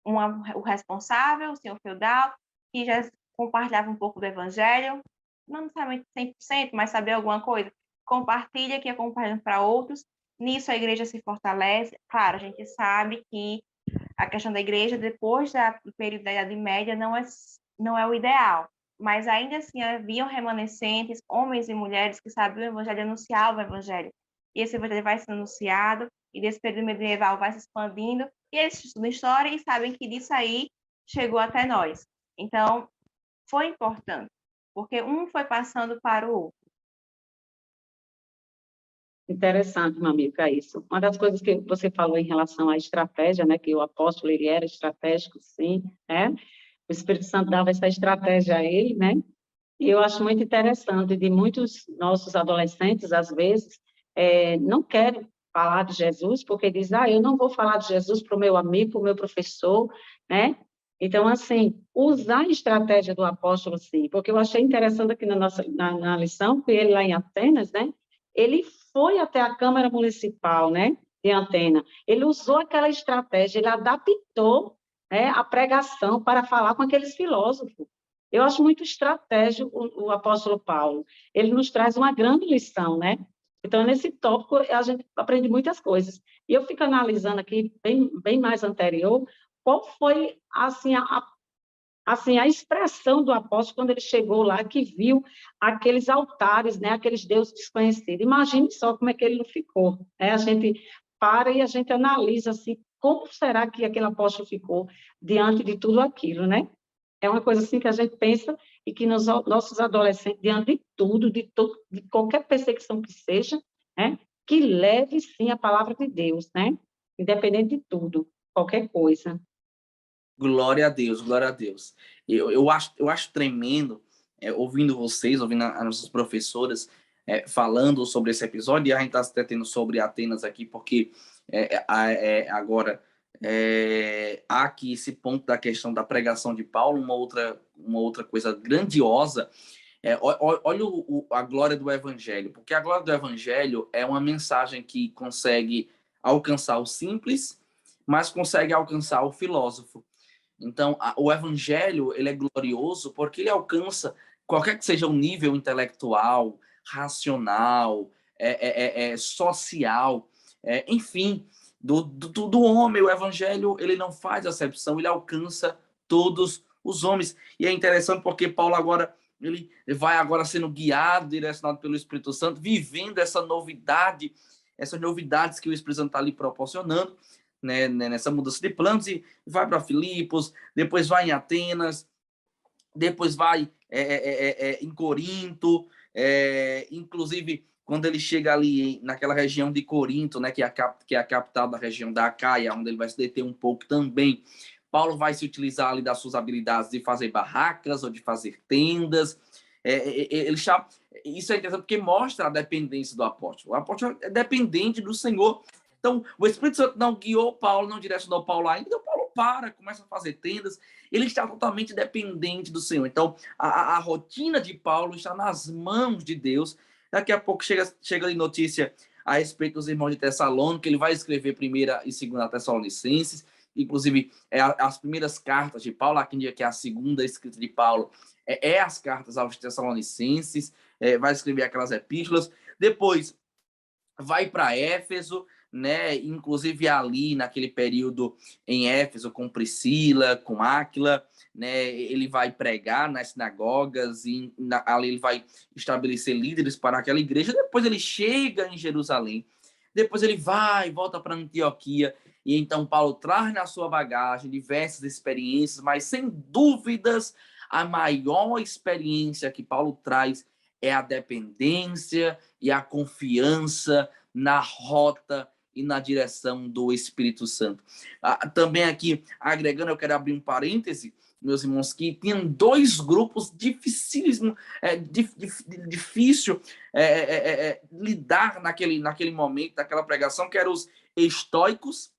S3: o responsável, o senhor feudal, que já compartilhava um pouco do evangelho, não necessariamente 100%, mas saber alguma coisa, compartilha, que é compartilhando para outros, Nisso a igreja se fortalece. Claro, a gente sabe que a questão da igreja, depois do período da Idade Média, não é o ideal. Mas ainda assim haviam remanescentes, homens e mulheres que sabiam o evangelho, anunciavam o evangelho. E esse evangelho vai sendo anunciado, e desse período medieval vai se expandindo, e eles estudam história e sabem que disso aí chegou até nós. Então, foi importante, porque um foi passando para o outro.
S2: Interessante, meu amigo, é isso. Uma das coisas que você falou em relação à estratégia, né, que o apóstolo, ele era estratégico, sim, né? O Espírito Santo dava essa estratégia a ele, né? E eu acho muito interessante de muitos nossos adolescentes, às vezes, não querem falar de Jesus, porque diz, eu não vou falar de Jesus para o meu amigo, para o meu professor, né? Então, assim, usar a estratégia do apóstolo, sim, porque eu achei interessante aqui na lição, que ele lá em Atenas, né? Ele foi até a Câmara Municipal, né? De Atenas. Ele usou aquela estratégia, ele adaptou, né, a pregação para falar com aqueles filósofos. Eu acho muito estratégico o apóstolo Paulo. Ele nos traz uma grande lição, né? Então, nesse tópico, a gente aprende muitas coisas. E eu fico analisando aqui, bem mais anterior, qual foi, assim, a expressão do apóstolo quando ele chegou lá, que viu aqueles altares, né? Aqueles deuses desconhecidos. Imagine só como é que ele não ficou, né? A gente para e a gente analisa, assim, como será que aquele apóstolo ficou diante de tudo aquilo, né? É uma coisa assim que a gente pensa e que nos nossos adolescentes, diante de tudo, de qualquer perseguição que seja, né, que leve, sim, a palavra de Deus, né, independente de tudo, qualquer coisa.
S1: Glória a Deus, glória a Deus. Eu acho tremendo, ouvindo vocês, ouvindo as nossas professoras falando sobre esse episódio, e a gente está se detendo sobre Atenas aqui, porque agora há aqui esse ponto da questão da pregação de Paulo, uma outra coisa grandiosa. Olha a glória do Evangelho, porque a glória do Evangelho é uma mensagem que consegue alcançar o simples, mas consegue alcançar o filósofo. Então, o evangelho, ele é glorioso porque ele alcança qualquer que seja o nível intelectual, racional, social, enfim, do homem. O evangelho, ele não faz acepção, ele alcança todos os homens. E é interessante porque Paulo agora, ele vai agora sendo guiado, direcionado pelo Espírito Santo, vivendo essa novidade, essas novidades que o Espírito Santo está ali proporcionando, né, nessa mudança de planos, e vai para Filipos, depois vai em Atenas, depois vai em Corinto, inclusive quando ele chega ali naquela região de Corinto, né, que é a capital da região da Acaia, onde ele vai se deter um pouco também, Paulo vai se utilizar ali das suas habilidades de fazer barracas ou de fazer tendas. Ele chama, isso é interessante porque mostra a dependência do apóstolo. O apóstolo é dependente do Senhor. Então, o Espírito Santo não guiou Paulo, não direcionou Paulo ainda, então Paulo começa a fazer tendas, ele está totalmente dependente do Senhor. Então, a rotina de Paulo está nas mãos de Deus. Daqui a pouco chega ali notícia a respeito dos irmãos de Tessalônica, ele vai escrever 1ª e 2ª Tessalonicenses, inclusive as primeiras cartas de Paulo, aqui que é a segunda escrita de Paulo, as cartas aos Tessalonicenses, vai escrever aquelas epístolas, depois vai para Éfeso, né? Inclusive ali naquele período em Éfeso com Priscila, com Áquila, né? Ele vai pregar nas sinagogas e ali ele vai estabelecer líderes para aquela igreja. Depois ele chega em Jerusalém, depois ele volta para Antioquia, e então Paulo traz na sua bagagem diversas experiências, mas sem dúvidas a maior experiência que Paulo traz é a dependência e a confiança na rota e na direção do Espírito Santo. Também aqui, agregando, eu quero abrir um parêntese, meus irmãos, que tinham 2 grupos dificílimos, difícil lidar naquele momento, naquela pregação, que eram os estoicos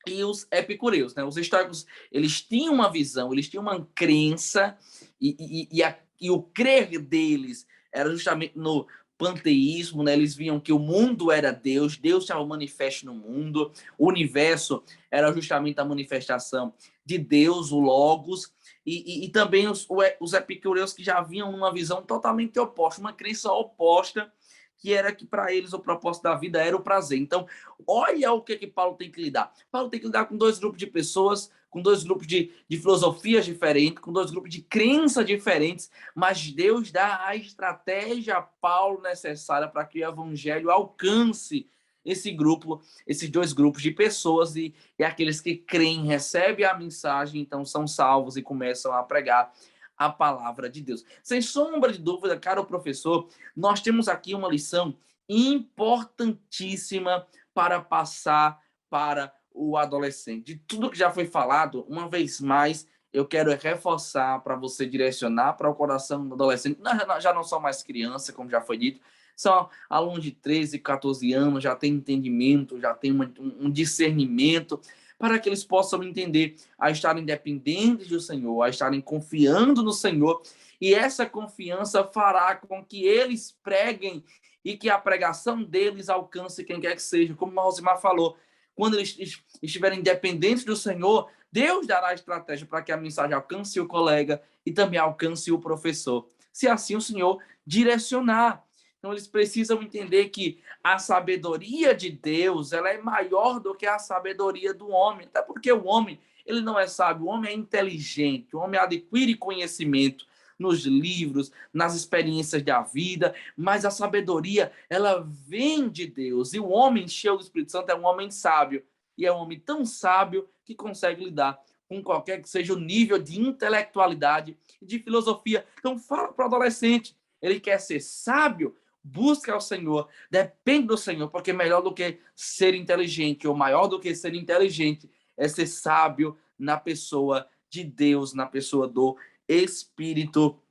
S1: e os epicureus, né? Os estoicos, eles tinham uma visão, eles tinham uma crença, e o crer deles era justamente no panteísmo, né? Eles viam que o mundo era Deus, Deus estava manifesto no mundo, o universo era justamente a manifestação de Deus, o Logos, e também os epicureus, que já vinham numa visão totalmente oposta, uma crença oposta, que era que para eles o propósito da vida era o prazer. Então, olha o que Paulo tem que lidar. Paulo tem que lidar com dois grupos de pessoas, com dois grupos de filosofias diferentes, com dois grupos de crenças diferentes, mas Deus dá a estratégia a Paulo necessária para que o evangelho alcance esse grupo, esses dois grupos de pessoas, e aqueles que creem, recebem a mensagem, então são salvos e começam a pregar a palavra de Deus. Sem sombra de dúvida, caro professor, nós temos aqui uma lição importantíssima para passar para o adolescente. De tudo que já foi falado, uma vez mais, eu quero reforçar para você direcionar para o coração do adolescente. Nós já não são mais criança, como já foi dito, são alunos de 13, 14 anos, já têm entendimento, já têm um discernimento, para que eles possam entender a estarem dependentes do Senhor, a estarem confiando no Senhor, e essa confiança fará com que eles preguem e que a pregação deles alcance quem quer que seja. Como o Rosimar falou, quando eles estiverem dependentes do Senhor, Deus dará estratégia para que a mensagem alcance o colega e também alcance o professor, se assim o Senhor direcionar. Então, eles precisam entender que a sabedoria de Deus, ela é maior do que a sabedoria do homem. Até porque o homem, ele não é sábio, o homem é inteligente, o homem adquire conhecimento nos livros, nas experiências da vida, mas a sabedoria, ela vem de Deus. E o homem cheio do Espírito Santo é um homem sábio. E é um homem tão sábio que consegue lidar com qualquer que seja o nível de intelectualidade e de filosofia. Então, fala para o adolescente, ele quer ser sábio, busca ao Senhor, depende do Senhor, porque melhor do que ser inteligente, ou maior do que ser inteligente, é ser sábio na pessoa de Deus, na pessoa do Espírito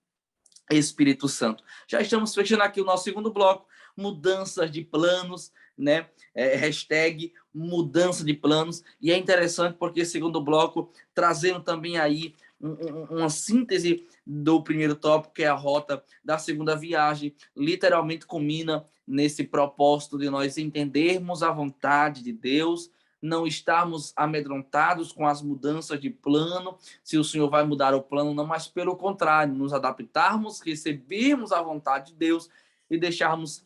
S1: Santo. Já estamos fechando aqui o nosso segundo bloco, mudanças de planos, né? Hashtag mudança de planos, e é interessante porque esse segundo bloco, trazendo também aí uma síntese do primeiro tópico, que é a rota da segunda viagem, literalmente culmina nesse propósito de nós entendermos a vontade de Deus, não estarmos amedrontados com as mudanças de plano, se o Senhor vai mudar o plano, não, mas pelo contrário, nos adaptarmos, recebermos a vontade de Deus e deixarmos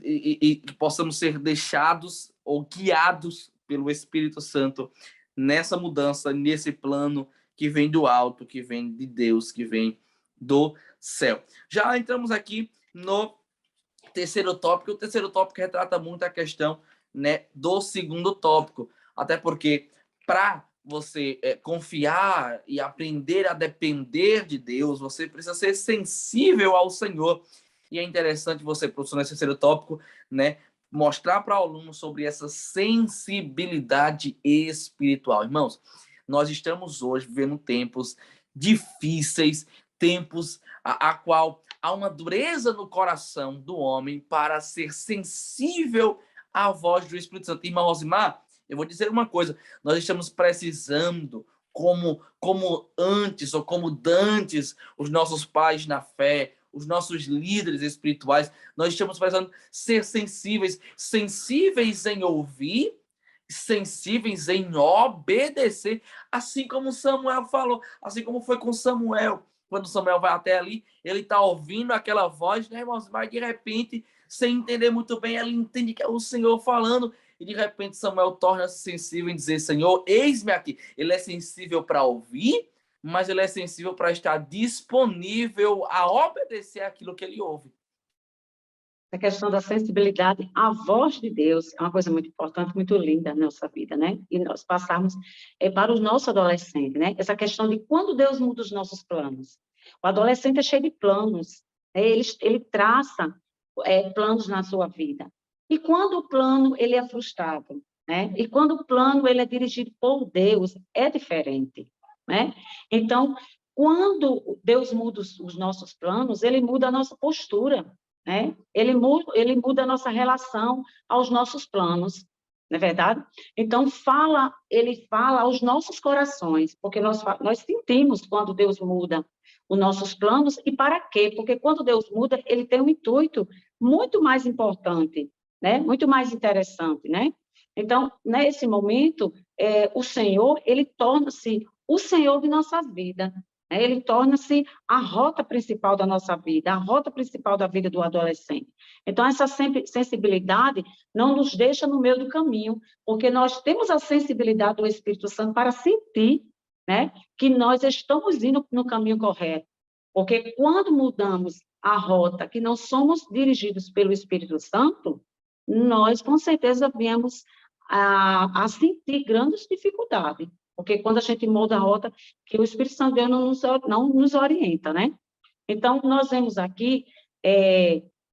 S1: e possamos ser deixados ou guiados pelo Espírito Santo nessa mudança, nesse plano que vem do alto, que vem de Deus, que vem do céu. Já entramos aqui no terceiro tópico. O terceiro tópico retrata muito a questão, né, do segundo tópico, até porque para você confiar e aprender a depender de Deus, você precisa ser sensível ao Senhor. E é interessante você, professor, nesse terceiro tópico, né, mostrar para o aluno sobre essa sensibilidade espiritual. Irmãos, nós estamos hoje vivendo tempos difíceis, tempos a qual há uma dureza no coração do homem para ser sensível à voz do Espírito Santo. Irmão Rosimar, eu vou dizer uma coisa, nós estamos precisando, como antes ou como dantes, os nossos pais na fé, os nossos líderes espirituais, nós estamos precisando ser sensíveis em ouvir, sensíveis em obedecer, assim como Samuel falou, assim como foi com Samuel. Quando Samuel vai até ali, ele está ouvindo aquela voz, né, irmãos? Mas de repente, sem entender muito bem, ele entende que é o Senhor falando, e de repente Samuel torna-se sensível em dizer: Senhor, eis-me aqui. Ele é sensível para ouvir, mas ele é sensível para estar disponível a obedecer aquilo que ele ouve.
S2: A questão da sensibilidade à voz de Deus é uma coisa muito importante, muito linda na nossa vida, né? E nós passarmos para os nossos adolescentes, né? Essa questão de quando Deus muda os nossos planos. O adolescente é cheio de planos, né? Ele traça planos na sua vida. E quando o plano ele é frustrado, né? E quando o plano ele é dirigido por Deus, é diferente, né? Então, quando Deus muda os nossos planos, ele muda a nossa postura, né? Ele muda a nossa relação aos nossos planos, não é verdade? Então, ele fala aos nossos corações, porque nós sentimos quando Deus muda os nossos planos, e para quê? Porque quando Deus muda, ele tem um intuito muito mais importante, né? Muito mais interessante, né? Então, nesse momento, o Senhor, ele torna-se o Senhor de nossa vida, né? Ele torna-se a rota principal da nossa vida, a rota principal da vida do adolescente. Então, essa sensibilidade não nos deixa no meio do caminho, porque nós temos a sensibilidade do Espírito Santo para sentir, né, que nós estamos indo no caminho correto. Porque quando mudamos a rota, que não somos dirigidos pelo Espírito Santo, nós, com certeza, viemos a sentir grandes dificuldades. Porque quando a gente muda a rota, que o Espírito Santo de Deus não nos orienta, né? Então, nós vemos aqui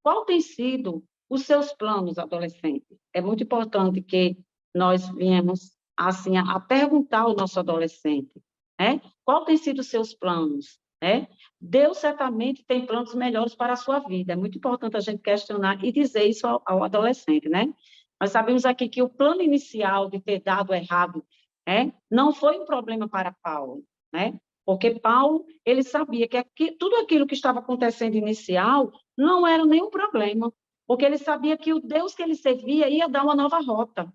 S2: qual tem sido os seus planos, adolescente. É muito importante que nós viemos, assim, a perguntar ao nosso adolescente, né? Qual tem sido os seus planos, né? Deus certamente tem planos melhores para a sua vida. É muito importante a gente questionar e dizer isso ao adolescente, né? Nós sabemos aqui que o plano inicial de ter dado errado, né, não foi um problema para Paulo, né? Porque Paulo, ele sabia que tudo aquilo que estava acontecendo inicial não era nenhum problema, porque ele sabia que o Deus que ele servia ia dar uma nova rota,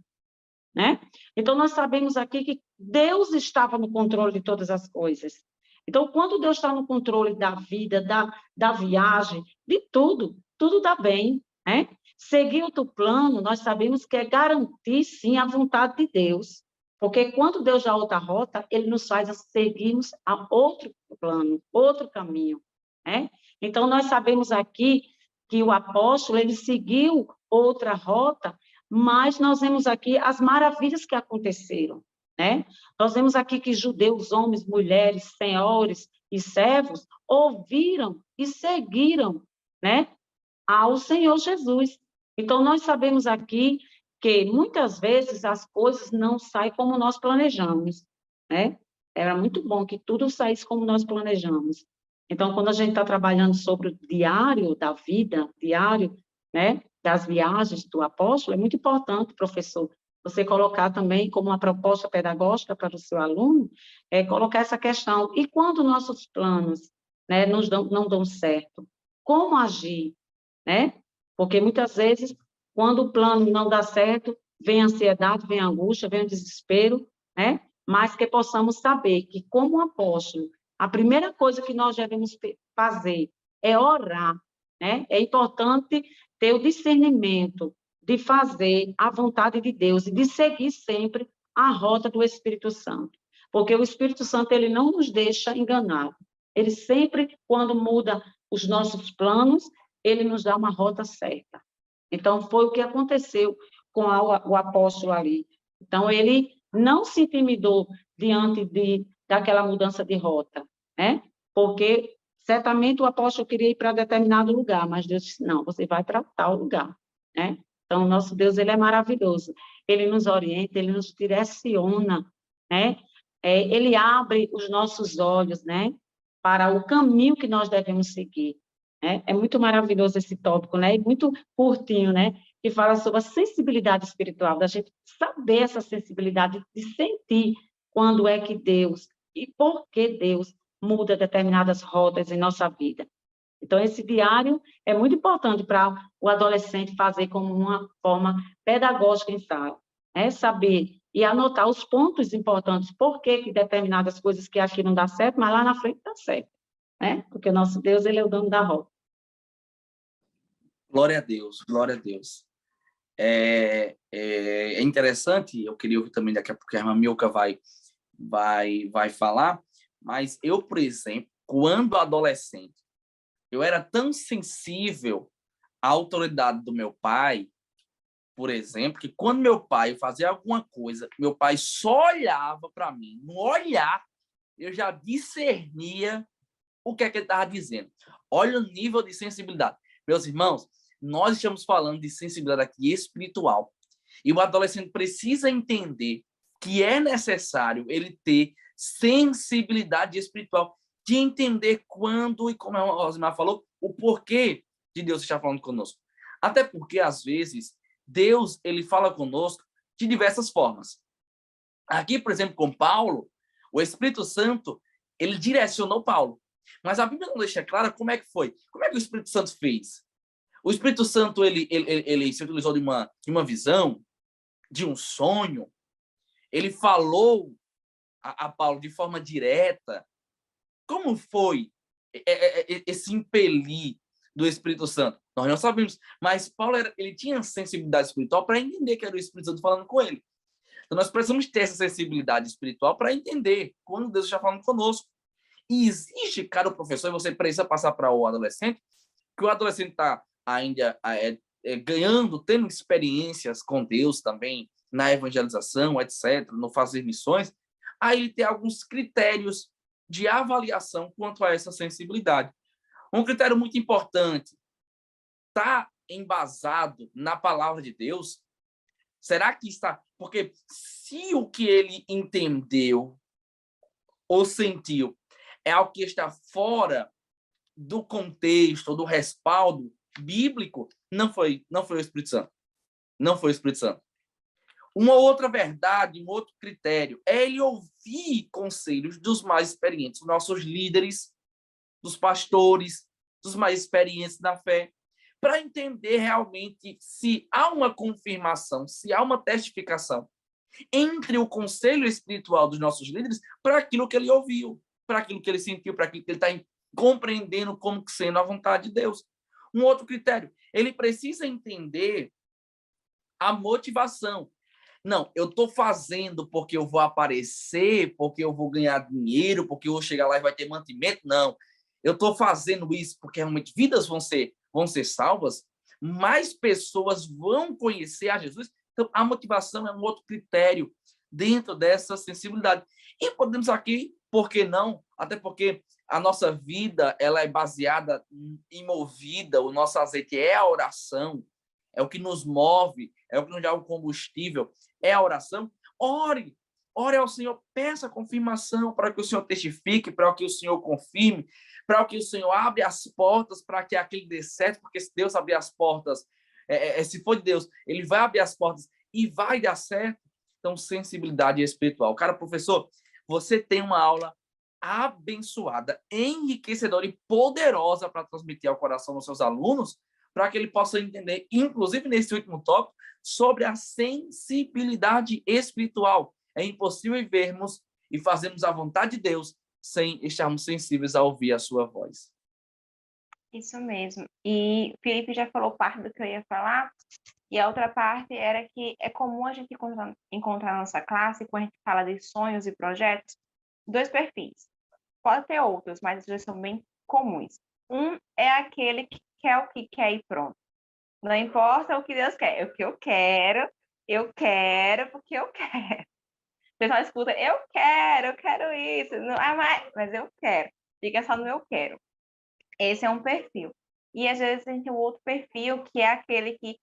S2: né? Então, nós sabemos aqui que Deus estava no controle de todas as coisas. Então, quando Deus está no controle da vida, da viagem, de tudo, tudo dá bem, né? Seguir outro plano, nós sabemos que é garantir, sim, a vontade de Deus. Porque quando Deus dá outra rota, ele nos faz seguirmos a outro plano, outro caminho, né? Então, nós sabemos aqui que o apóstolo, ele seguiu outra rota, mas nós vemos aqui as maravilhas que aconteceram, né? Nós vemos aqui que judeus, homens, mulheres, senhores e servos ouviram e seguiram, né, ao Senhor Jesus. Então, nós sabemos aqui que muitas vezes as coisas não saem como nós planejamos, né? Era muito bom que tudo saísse como nós planejamos. Então, quando a gente está trabalhando sobre o diário da vida, diário, né, das viagens do apóstolo, é muito importante, professor, você colocar também como uma proposta pedagógica para o seu aluno, colocar essa questão. E quando nossos planos, né, não dão certo, como agir, né? Porque muitas vezes, quando o plano não dá certo, vem a ansiedade, vem a angústia, vem o desespero, né? Mas que possamos saber que, como apóstolo, a primeira coisa que nós devemos fazer é orar, né? É importante ter o discernimento de fazer a vontade de Deus e de seguir sempre a rota do Espírito Santo. Porque o Espírito Santo, ele não nos deixa enganar. Ele sempre, quando muda os nossos planos, ele nos dá uma rota certa. Então, foi o que aconteceu com o apóstolo ali. Então, ele não se intimidou diante daquela mudança de rota, né? Porque certamente o apóstolo queria ir para determinado lugar, mas Deus disse, não, você vai para tal lugar, né? Então, o nosso Deus, ele é maravilhoso. Ele nos orienta, ele nos direciona, né? Ele abre os nossos olhos, né, para o caminho que nós devemos seguir. É muito maravilhoso esse tópico, né? E muito curtinho, né? Que fala sobre a sensibilidade espiritual, da gente saber essa sensibilidade, de sentir quando é que Deus e por que Deus muda determinadas rotas em nossa vida. Então, esse diário é muito importante para o adolescente fazer como uma forma pedagógica em sala, né? Saber e anotar os pontos importantes, por que determinadas coisas que aqui não dá certo, mas lá na frente dá certo, né? Porque o nosso Deus, ele é o dono da rota.
S1: Glória a Deus, glória a Deus. É interessante, eu queria ouvir também daqui a pouco a irmã Milka vai falar, mas eu, por exemplo, quando adolescente, eu era tão sensível à autoridade do meu pai, por exemplo, que quando meu pai fazia alguma coisa, meu pai só olhava para mim, no olhar, eu já discernia o que é que ele estava dizendo. Olha o nível de sensibilidade. Meus irmãos, nós estamos falando de sensibilidade aqui espiritual. E o adolescente precisa entender que é necessário ele ter sensibilidade espiritual, de entender quando, e como a Rosimar falou, o porquê de Deus estar falando conosco. Até porque, às vezes, Deus ele fala conosco de diversas formas. Aqui, por exemplo, com Paulo, o Espírito Santo ele direcionou Paulo. Mas a Bíblia não deixa clara como é que foi. Como é que o Espírito Santo fez? O Espírito Santo ele se utilizou de uma visão, de um sonho. Ele falou a Paulo de forma direta. Como foi esse impelir do Espírito Santo? Nós não sabemos, mas Paulo ele tinha sensibilidade espiritual para entender que era o Espírito Santo falando com ele. Então nós precisamos ter essa sensibilidade espiritual para entender quando Deus está falando conosco. E existe, cara, o professor, e você precisa passar para o adolescente, que o adolescente está ainda ganhando, tendo experiências com Deus também, na evangelização, etc., no fazer missões, aí ele tem alguns critérios de avaliação quanto a essa sensibilidade. Um critério muito importante, está embasado na palavra de Deus? Será que está... Porque se o que ele entendeu ou sentiu é algo que está fora do contexto, do respaldo bíblico, não foi o Espírito Santo. Não foi o Espírito Santo. Uma outra verdade, um outro critério, é ele ouvir conselhos dos mais experientes, dos nossos líderes, dos pastores, dos mais experientes na fé, para entender realmente se há uma confirmação, se há uma testificação entre o conselho espiritual dos nossos líderes para aquilo que ele ouviu, para aquilo que ele sentiu, para aquilo que ele está compreendendo como sendo a vontade de Deus. Um outro critério, ele precisa entender a motivação. Não, eu estou fazendo porque eu vou aparecer, porque eu vou ganhar dinheiro, porque eu vou chegar lá e vai ter mantimento. Não, eu estou fazendo isso porque realmente vidas vão ser salvas, mais pessoas vão conhecer a Jesus. Então, a motivação é um outro critério dentro dessa sensibilidade. E podemos aqui, por que não? Até porque a nossa vida ela é baseada e movida, o nosso azeite é a oração, é o que nos move, é o que nos dá o combustível, é a oração. Ore ao Senhor, peça confirmação para que o Senhor testifique, para que o Senhor confirme, para que o Senhor abra as portas para que aquilo dê certo, porque se Deus abrir as portas, se for de Deus, ele vai abrir as portas e vai dar certo. Então, sensibilidade espiritual. Cara, professor, você tem uma aula abençoada, enriquecedora e poderosa para transmitir ao coração dos seus alunos, para que ele possa entender, inclusive nesse último tópico, sobre a sensibilidade espiritual. É impossível vermos e fazermos a vontade de Deus sem estarmos sensíveis a ouvir a sua voz.
S3: Isso mesmo. E o Felipe já falou parte do que eu ia falar, e a outra parte era que é comum a gente encontrar na nossa classe, quando a gente fala de sonhos e projetos, dois perfis. Pode ter outros, mas eles são bem comuns. Um é aquele que quer o que quer e pronto. Não importa o que Deus quer, é o que eu quero porque eu quero. O pessoal escuta, eu quero isso, não, mas eu quero. Fica só no eu quero. Esse é um perfil. E às vezes a gente tem um outro perfil, que é aquele que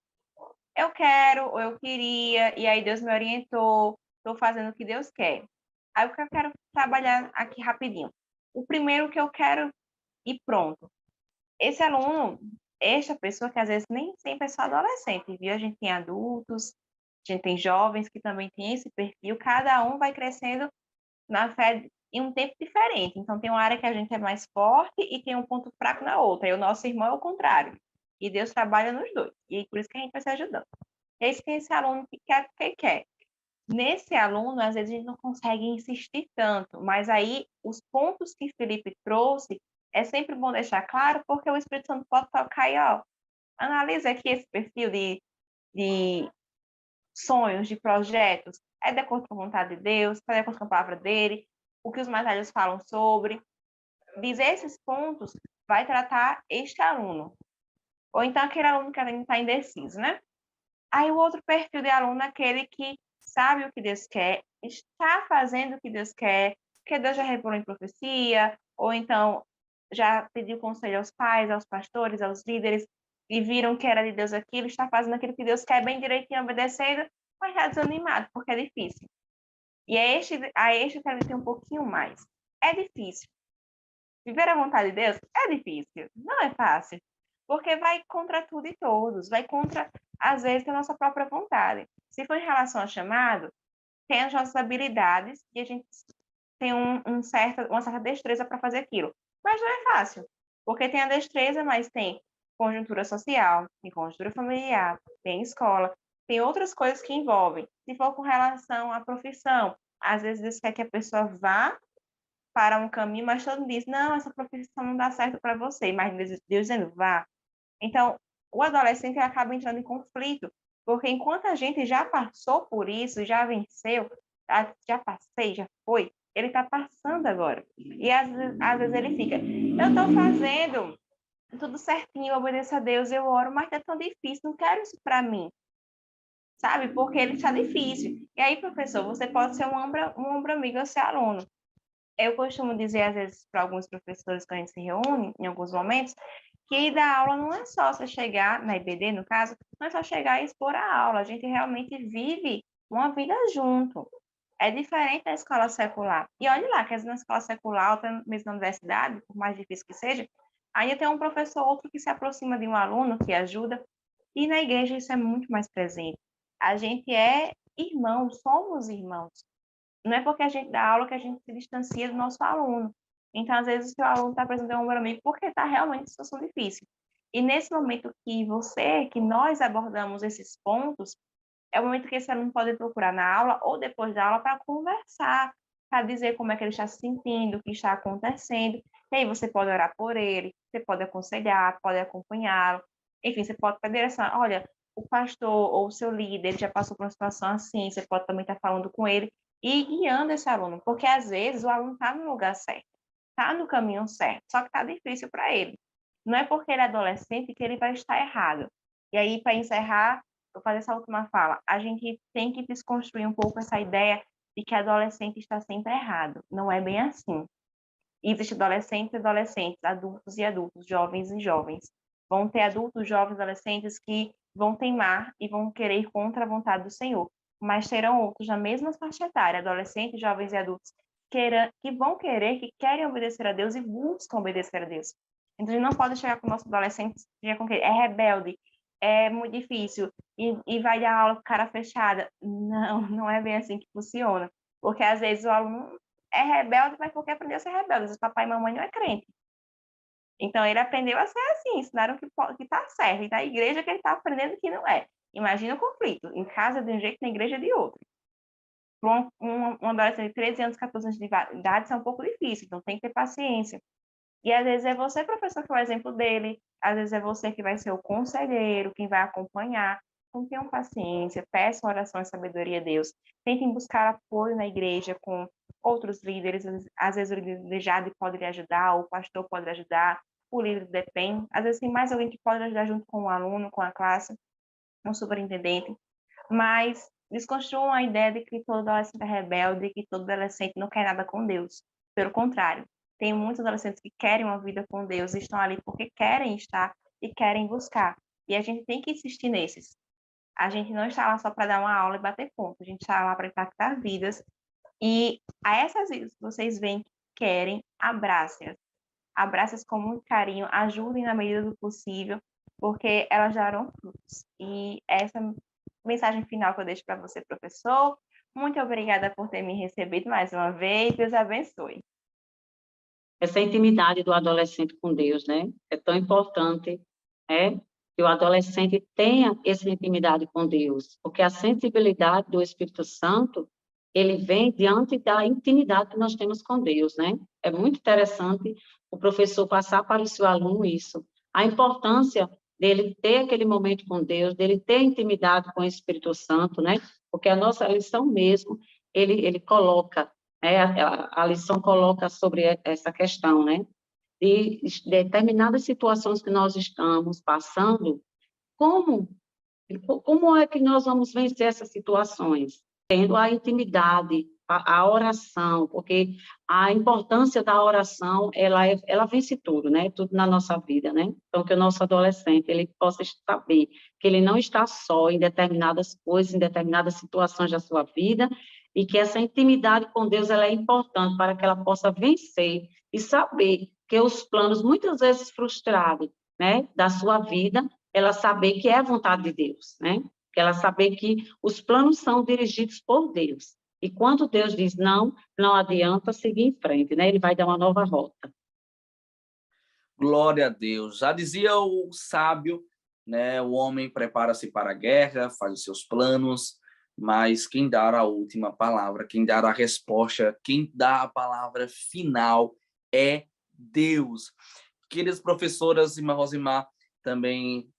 S3: eu quero, ou eu queria, e aí Deus me orientou, estou fazendo o que Deus quer. Aí o que eu quero trabalhar aqui rapidinho. O primeiro que eu quero e pronto. Esse aluno, esta pessoa que às vezes nem sempre é só adolescente, viu? A gente tem adultos, a gente tem jovens que também tem esse perfil, cada um vai crescendo na fé em um tempo diferente. Então, tem uma área que a gente é mais forte e tem um ponto fraco na outra. E o nosso irmão é o contrário. E Deus trabalha nos dois. E por isso que a gente vai se ajudando. E aí, tem esse aluno que quer o que quer. Nesse aluno, às vezes, a gente não consegue insistir tanto, mas aí os pontos que Felipe trouxe é sempre bom deixar claro, porque o Espírito Santo pode tocar e, ó, analisa aqui esse perfil de sonhos, de projetos, é de acordo com a vontade de Deus, é de acordo com a palavra dele, o que os mais velhos falam sobre. Dizer esses pontos vai tratar este aluno. Ou então aquele aluno que ainda está indeciso, né? Aí o outro perfil de aluno é aquele que sabe o que Deus quer, está fazendo o que Deus quer, porque Deus já revelou em profecia, ou então já pediu conselho aos pais, aos pastores, aos líderes, e viram que era de Deus aquilo, está fazendo aquilo que Deus quer bem direitinho, obedecendo, mas está desanimado, porque é difícil. E a este eu quero dizer um pouquinho mais. É difícil. Viver a vontade de Deus é difícil, não é fácil, porque vai contra tudo e todos, vai contra, às vezes, a nossa própria vontade. Se for em relação ao chamado, tem as nossas habilidades e a gente tem uma certa destreza para fazer aquilo. Mas não é fácil, porque tem a destreza, mas tem conjuntura social, tem conjuntura familiar, tem escola, tem outras coisas que envolvem. Se for com relação à profissão, às vezes Deus quer que a pessoa vá para um caminho, mas todo mundo diz, não, essa profissão não dá certo para você, mas Deus dizendo, vá. Então, o adolescente acaba entrando em conflito, porque enquanto a gente já passou por isso, já venceu, já passei, já foi, ele está passando agora. E às vezes ele fica, eu estou fazendo tudo certinho, eu obedeço a Deus, eu oro, mas é tão difícil, não quero isso para mim, sabe? Porque ele está difícil. E aí, professor, você pode ser um ombro amigo ao seu aluno. Eu costumo dizer, às vezes, para alguns professores que a gente se reúne, em alguns momentos, que dar aula não é só você chegar, na IBD, no caso, não é só chegar e expor a aula, a gente realmente vive uma vida junto. É diferente da escola secular. E olha lá, que na escola secular, ou até mesmo na universidade, por mais difícil que seja, ainda tem um professor ou outro que se aproxima de um aluno, que ajuda, e na igreja isso é muito mais presente. A gente é irmão, somos irmãos. Não é porque a gente dá aula que a gente se distancia do nosso aluno. Então, às vezes, o seu aluno está apresentando um amigo porque está realmente em situação difícil. E nesse momento que nós abordamos esses pontos, é o momento que esse aluno pode procurar na aula ou depois da aula para conversar, para dizer como é que ele está se sentindo, o que está acontecendo. E aí você pode orar por ele, você pode aconselhar, pode acompanhá-lo. Enfim, você pode pedir essa, olha, o pastor ou o seu líder ele já passou por uma situação assim, você pode também estar falando com ele e guiando esse aluno, porque às vezes o aluno está no lugar certo, está no caminho certo, só que está difícil para ele. Não é porque ele é adolescente que ele vai estar errado. E aí, para encerrar, vou fazer essa última fala. A gente tem que desconstruir um pouco essa ideia de que adolescente está sempre errado. Não é bem assim. Existem adolescentes e adolescentes, adultos e adultos, jovens e jovens. Vão ter adultos, jovens, adolescentes que vão teimar e vão querer ir contra a vontade do Senhor. Mas terão outros na mesma faixa etária, adolescentes, jovens e adultos, que vão querer, que querem obedecer a Deus e buscam obedecer a Deus. Então, a gente não pode chegar com o nosso adolescente e com que é rebelde, é muito difícil, e vai dar aula com cara fechada. Não, não é bem assim que funciona. Porque, às vezes, o aluno é rebelde, mas porque aprendeu a ser rebelde. Às vezes, papai e mamãe não é crente. Então, ele aprendeu a ser assim, ensinaram que está certo. E na igreja que ele está aprendendo que não é. Imagina o conflito. Em casa de um jeito, na igreja de outro. Para um adolescente de 13 anos, 14 anos de idade, isso é um pouco difícil. Então, tem que ter paciência. E às vezes é você, professor, que é o exemplo dele, às vezes é você que vai ser o conselheiro, quem vai acompanhar. Então, tenham paciência, peçam oração e sabedoria a Deus. Tentem buscar apoio na igreja com outros líderes, às vezes o líder já pode lhe ajudar, o pastor pode lhe ajudar, o líder depende. Às vezes tem mais alguém que pode ajudar junto com o aluno, com a classe, um superintendente. Mas desconstruam a ideia de que todo adolescente é rebelde, que todo adolescente não quer nada com Deus. Pelo contrário, tem muitos adolescentes que querem uma vida com Deus, estão ali porque querem estar e querem buscar. E a gente tem que insistir nesses. A gente não está lá só para dar uma aula e bater ponto. A gente está lá para impactar vidas. E a essas vidas que vocês veem que querem, abracem-as. Abracem-as com muito carinho, ajudem na medida do possível, porque elas darão frutos. E essa mensagem final que eu deixo para você, professor. Muito obrigada por ter me recebido mais uma vez. Deus abençoe.
S2: Essa intimidade do adolescente com Deus, né? É tão importante, né? Que o adolescente tenha essa intimidade com Deus, porque a sensibilidade do Espírito Santo, ele vem diante da intimidade que nós temos com Deus, né? É muito interessante o professor passar para o seu aluno isso, a importância dele ter aquele momento com Deus, dele ter intimidade com o Espírito Santo, né? Porque a nossa lição mesmo, ele coloca, né? A lição coloca sobre essa questão, né? De determinadas situações que nós estamos passando, como é que nós vamos vencer essas situações? Tendo a intimidade, a oração, porque a importância da oração, ela vence tudo, né? Tudo na nossa vida, né? Então, que o nosso adolescente, ele possa saber que ele não está só em determinadas coisas, em determinadas situações da sua vida, e que essa intimidade com Deus, ela é importante para que ela possa vencer e saber que os planos, muitas vezes frustrados, né, da sua vida, ela saber que é a vontade de Deus, né? Que ela saber que os planos são dirigidos por Deus. E quando Deus diz não, não adianta seguir em frente, né? Ele vai dar uma nova rota.
S1: Glória a Deus. Já dizia o sábio, né? O homem prepara-se para a guerra, faz os seus planos, mas quem dá a última palavra, quem dá a resposta, quem dá a palavra final é Deus. Queridas professoras, irmã Rosimar, também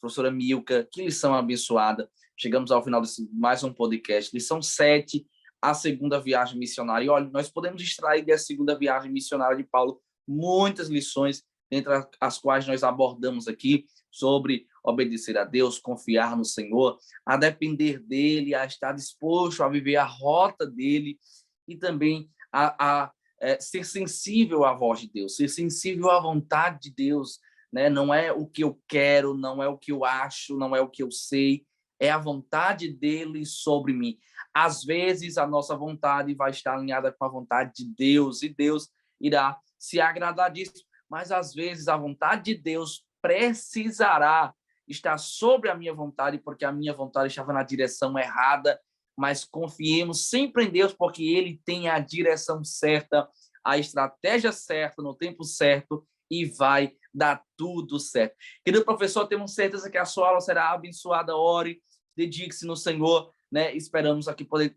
S1: professora Milka, que lição abençoada. Chegamos ao final de mais um podcast. Lição 7, a segunda viagem missionária. E olha, nós podemos extrair dessa segunda viagem missionária de Paulo muitas lições, entre as quais nós abordamos aqui, sobre obedecer a Deus, confiar no Senhor, a depender dele, a estar disposto a viver a rota dele e também a ser sensível à voz de Deus, ser sensível à vontade de Deus, né? Não é o que eu quero, não é o que eu acho, não é o que eu sei, é a vontade dele sobre mim. Às vezes, a nossa vontade vai estar alinhada com a vontade de Deus e Deus irá se agradar disso, mas às vezes a vontade de Deus precisará estar sobre a minha vontade, porque a minha vontade estava na direção errada, mas confiemos sempre em Deus, porque Ele tem a direção certa, a estratégia certa, no tempo certo, e vai dar tudo certo. Querido professor, temos certeza que a sua aula será abençoada. Ore, dedique-se no Senhor, né? Esperamos aqui poder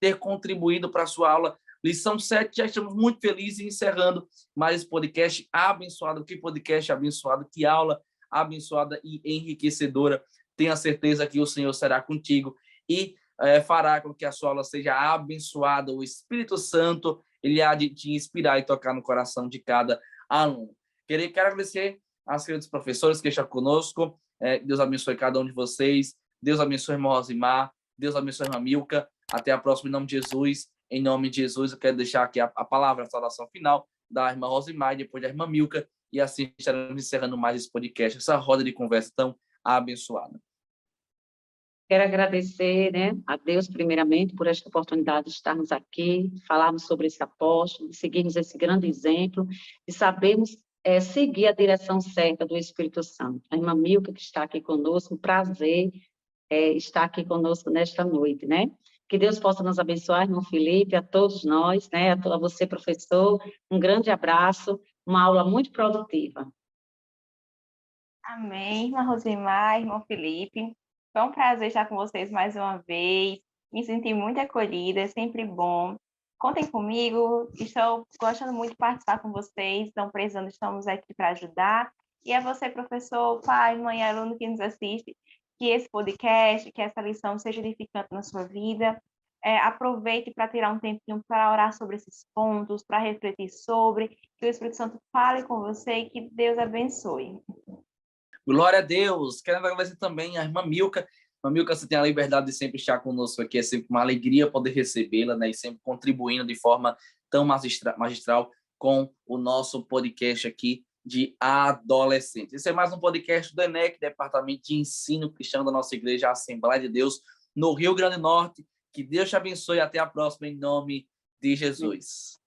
S1: ter contribuído para a sua aula. Lição 7, já estamos muito felizes encerrando mais esse podcast abençoado. Que podcast abençoado, que aula abençoada e enriquecedora. Tenha certeza que o Senhor será contigo e fará com que a sua aula seja abençoada. O Espírito Santo, ele há de te inspirar e tocar no coração de cada aluno. Quero agradecer às queridas professoras que estão conosco. Deus abençoe cada um de vocês. Deus abençoe a irmã Rosimar. Deus abençoe a irmã Milka. Até a próxima, em nome de Jesus. Em nome de Jesus, eu quero deixar aqui a palavra, a saudação final da irmã Rosimar e depois da irmã Milka. E assim estaremos encerrando mais esse podcast, essa roda de conversa tão abençoada.
S2: Quero agradecer, né, a Deus, primeiramente, por esta oportunidade de estarmos aqui, falarmos sobre esse apóstolo, de seguirmos esse grande exemplo, e sabermos seguir a direção certa do Espírito Santo. A irmã Milka, que está aqui conosco, um prazer estar aqui conosco nesta noite, né? Que Deus possa nos abençoar, irmão Felipe, a todos nós, né? A você, professor, um grande abraço, uma aula muito produtiva.
S3: Amém, irmã Rosimar, irmão Felipe. Foi um prazer estar com vocês mais uma vez. Me senti muito acolhida, é sempre bom. Contem comigo, estou gostando muito de participar com vocês, estão precisando, estamos aqui para ajudar. E a você, professor, pai, mãe, aluno que nos assiste, que esse podcast, que essa lição seja edificante na sua vida. Aproveite para tirar um tempinho para orar sobre esses pontos, para refletir sobre, que o Espírito Santo fale com você e que Deus abençoe.
S1: Glória a Deus. Quero agradecer também a irmã Milka. Irmã Milka, você tem a liberdade de sempre estar conosco aqui. É sempre uma alegria poder recebê-la, né? E sempre contribuindo de forma tão magistral com o nosso podcast aqui de adolescentes. Esse é mais um podcast do ENEC, Departamento de Ensino Cristão da nossa Igreja Assembleia de Deus, no Rio Grande do Norte. Que Deus te abençoe e até a próxima, em nome de Jesus.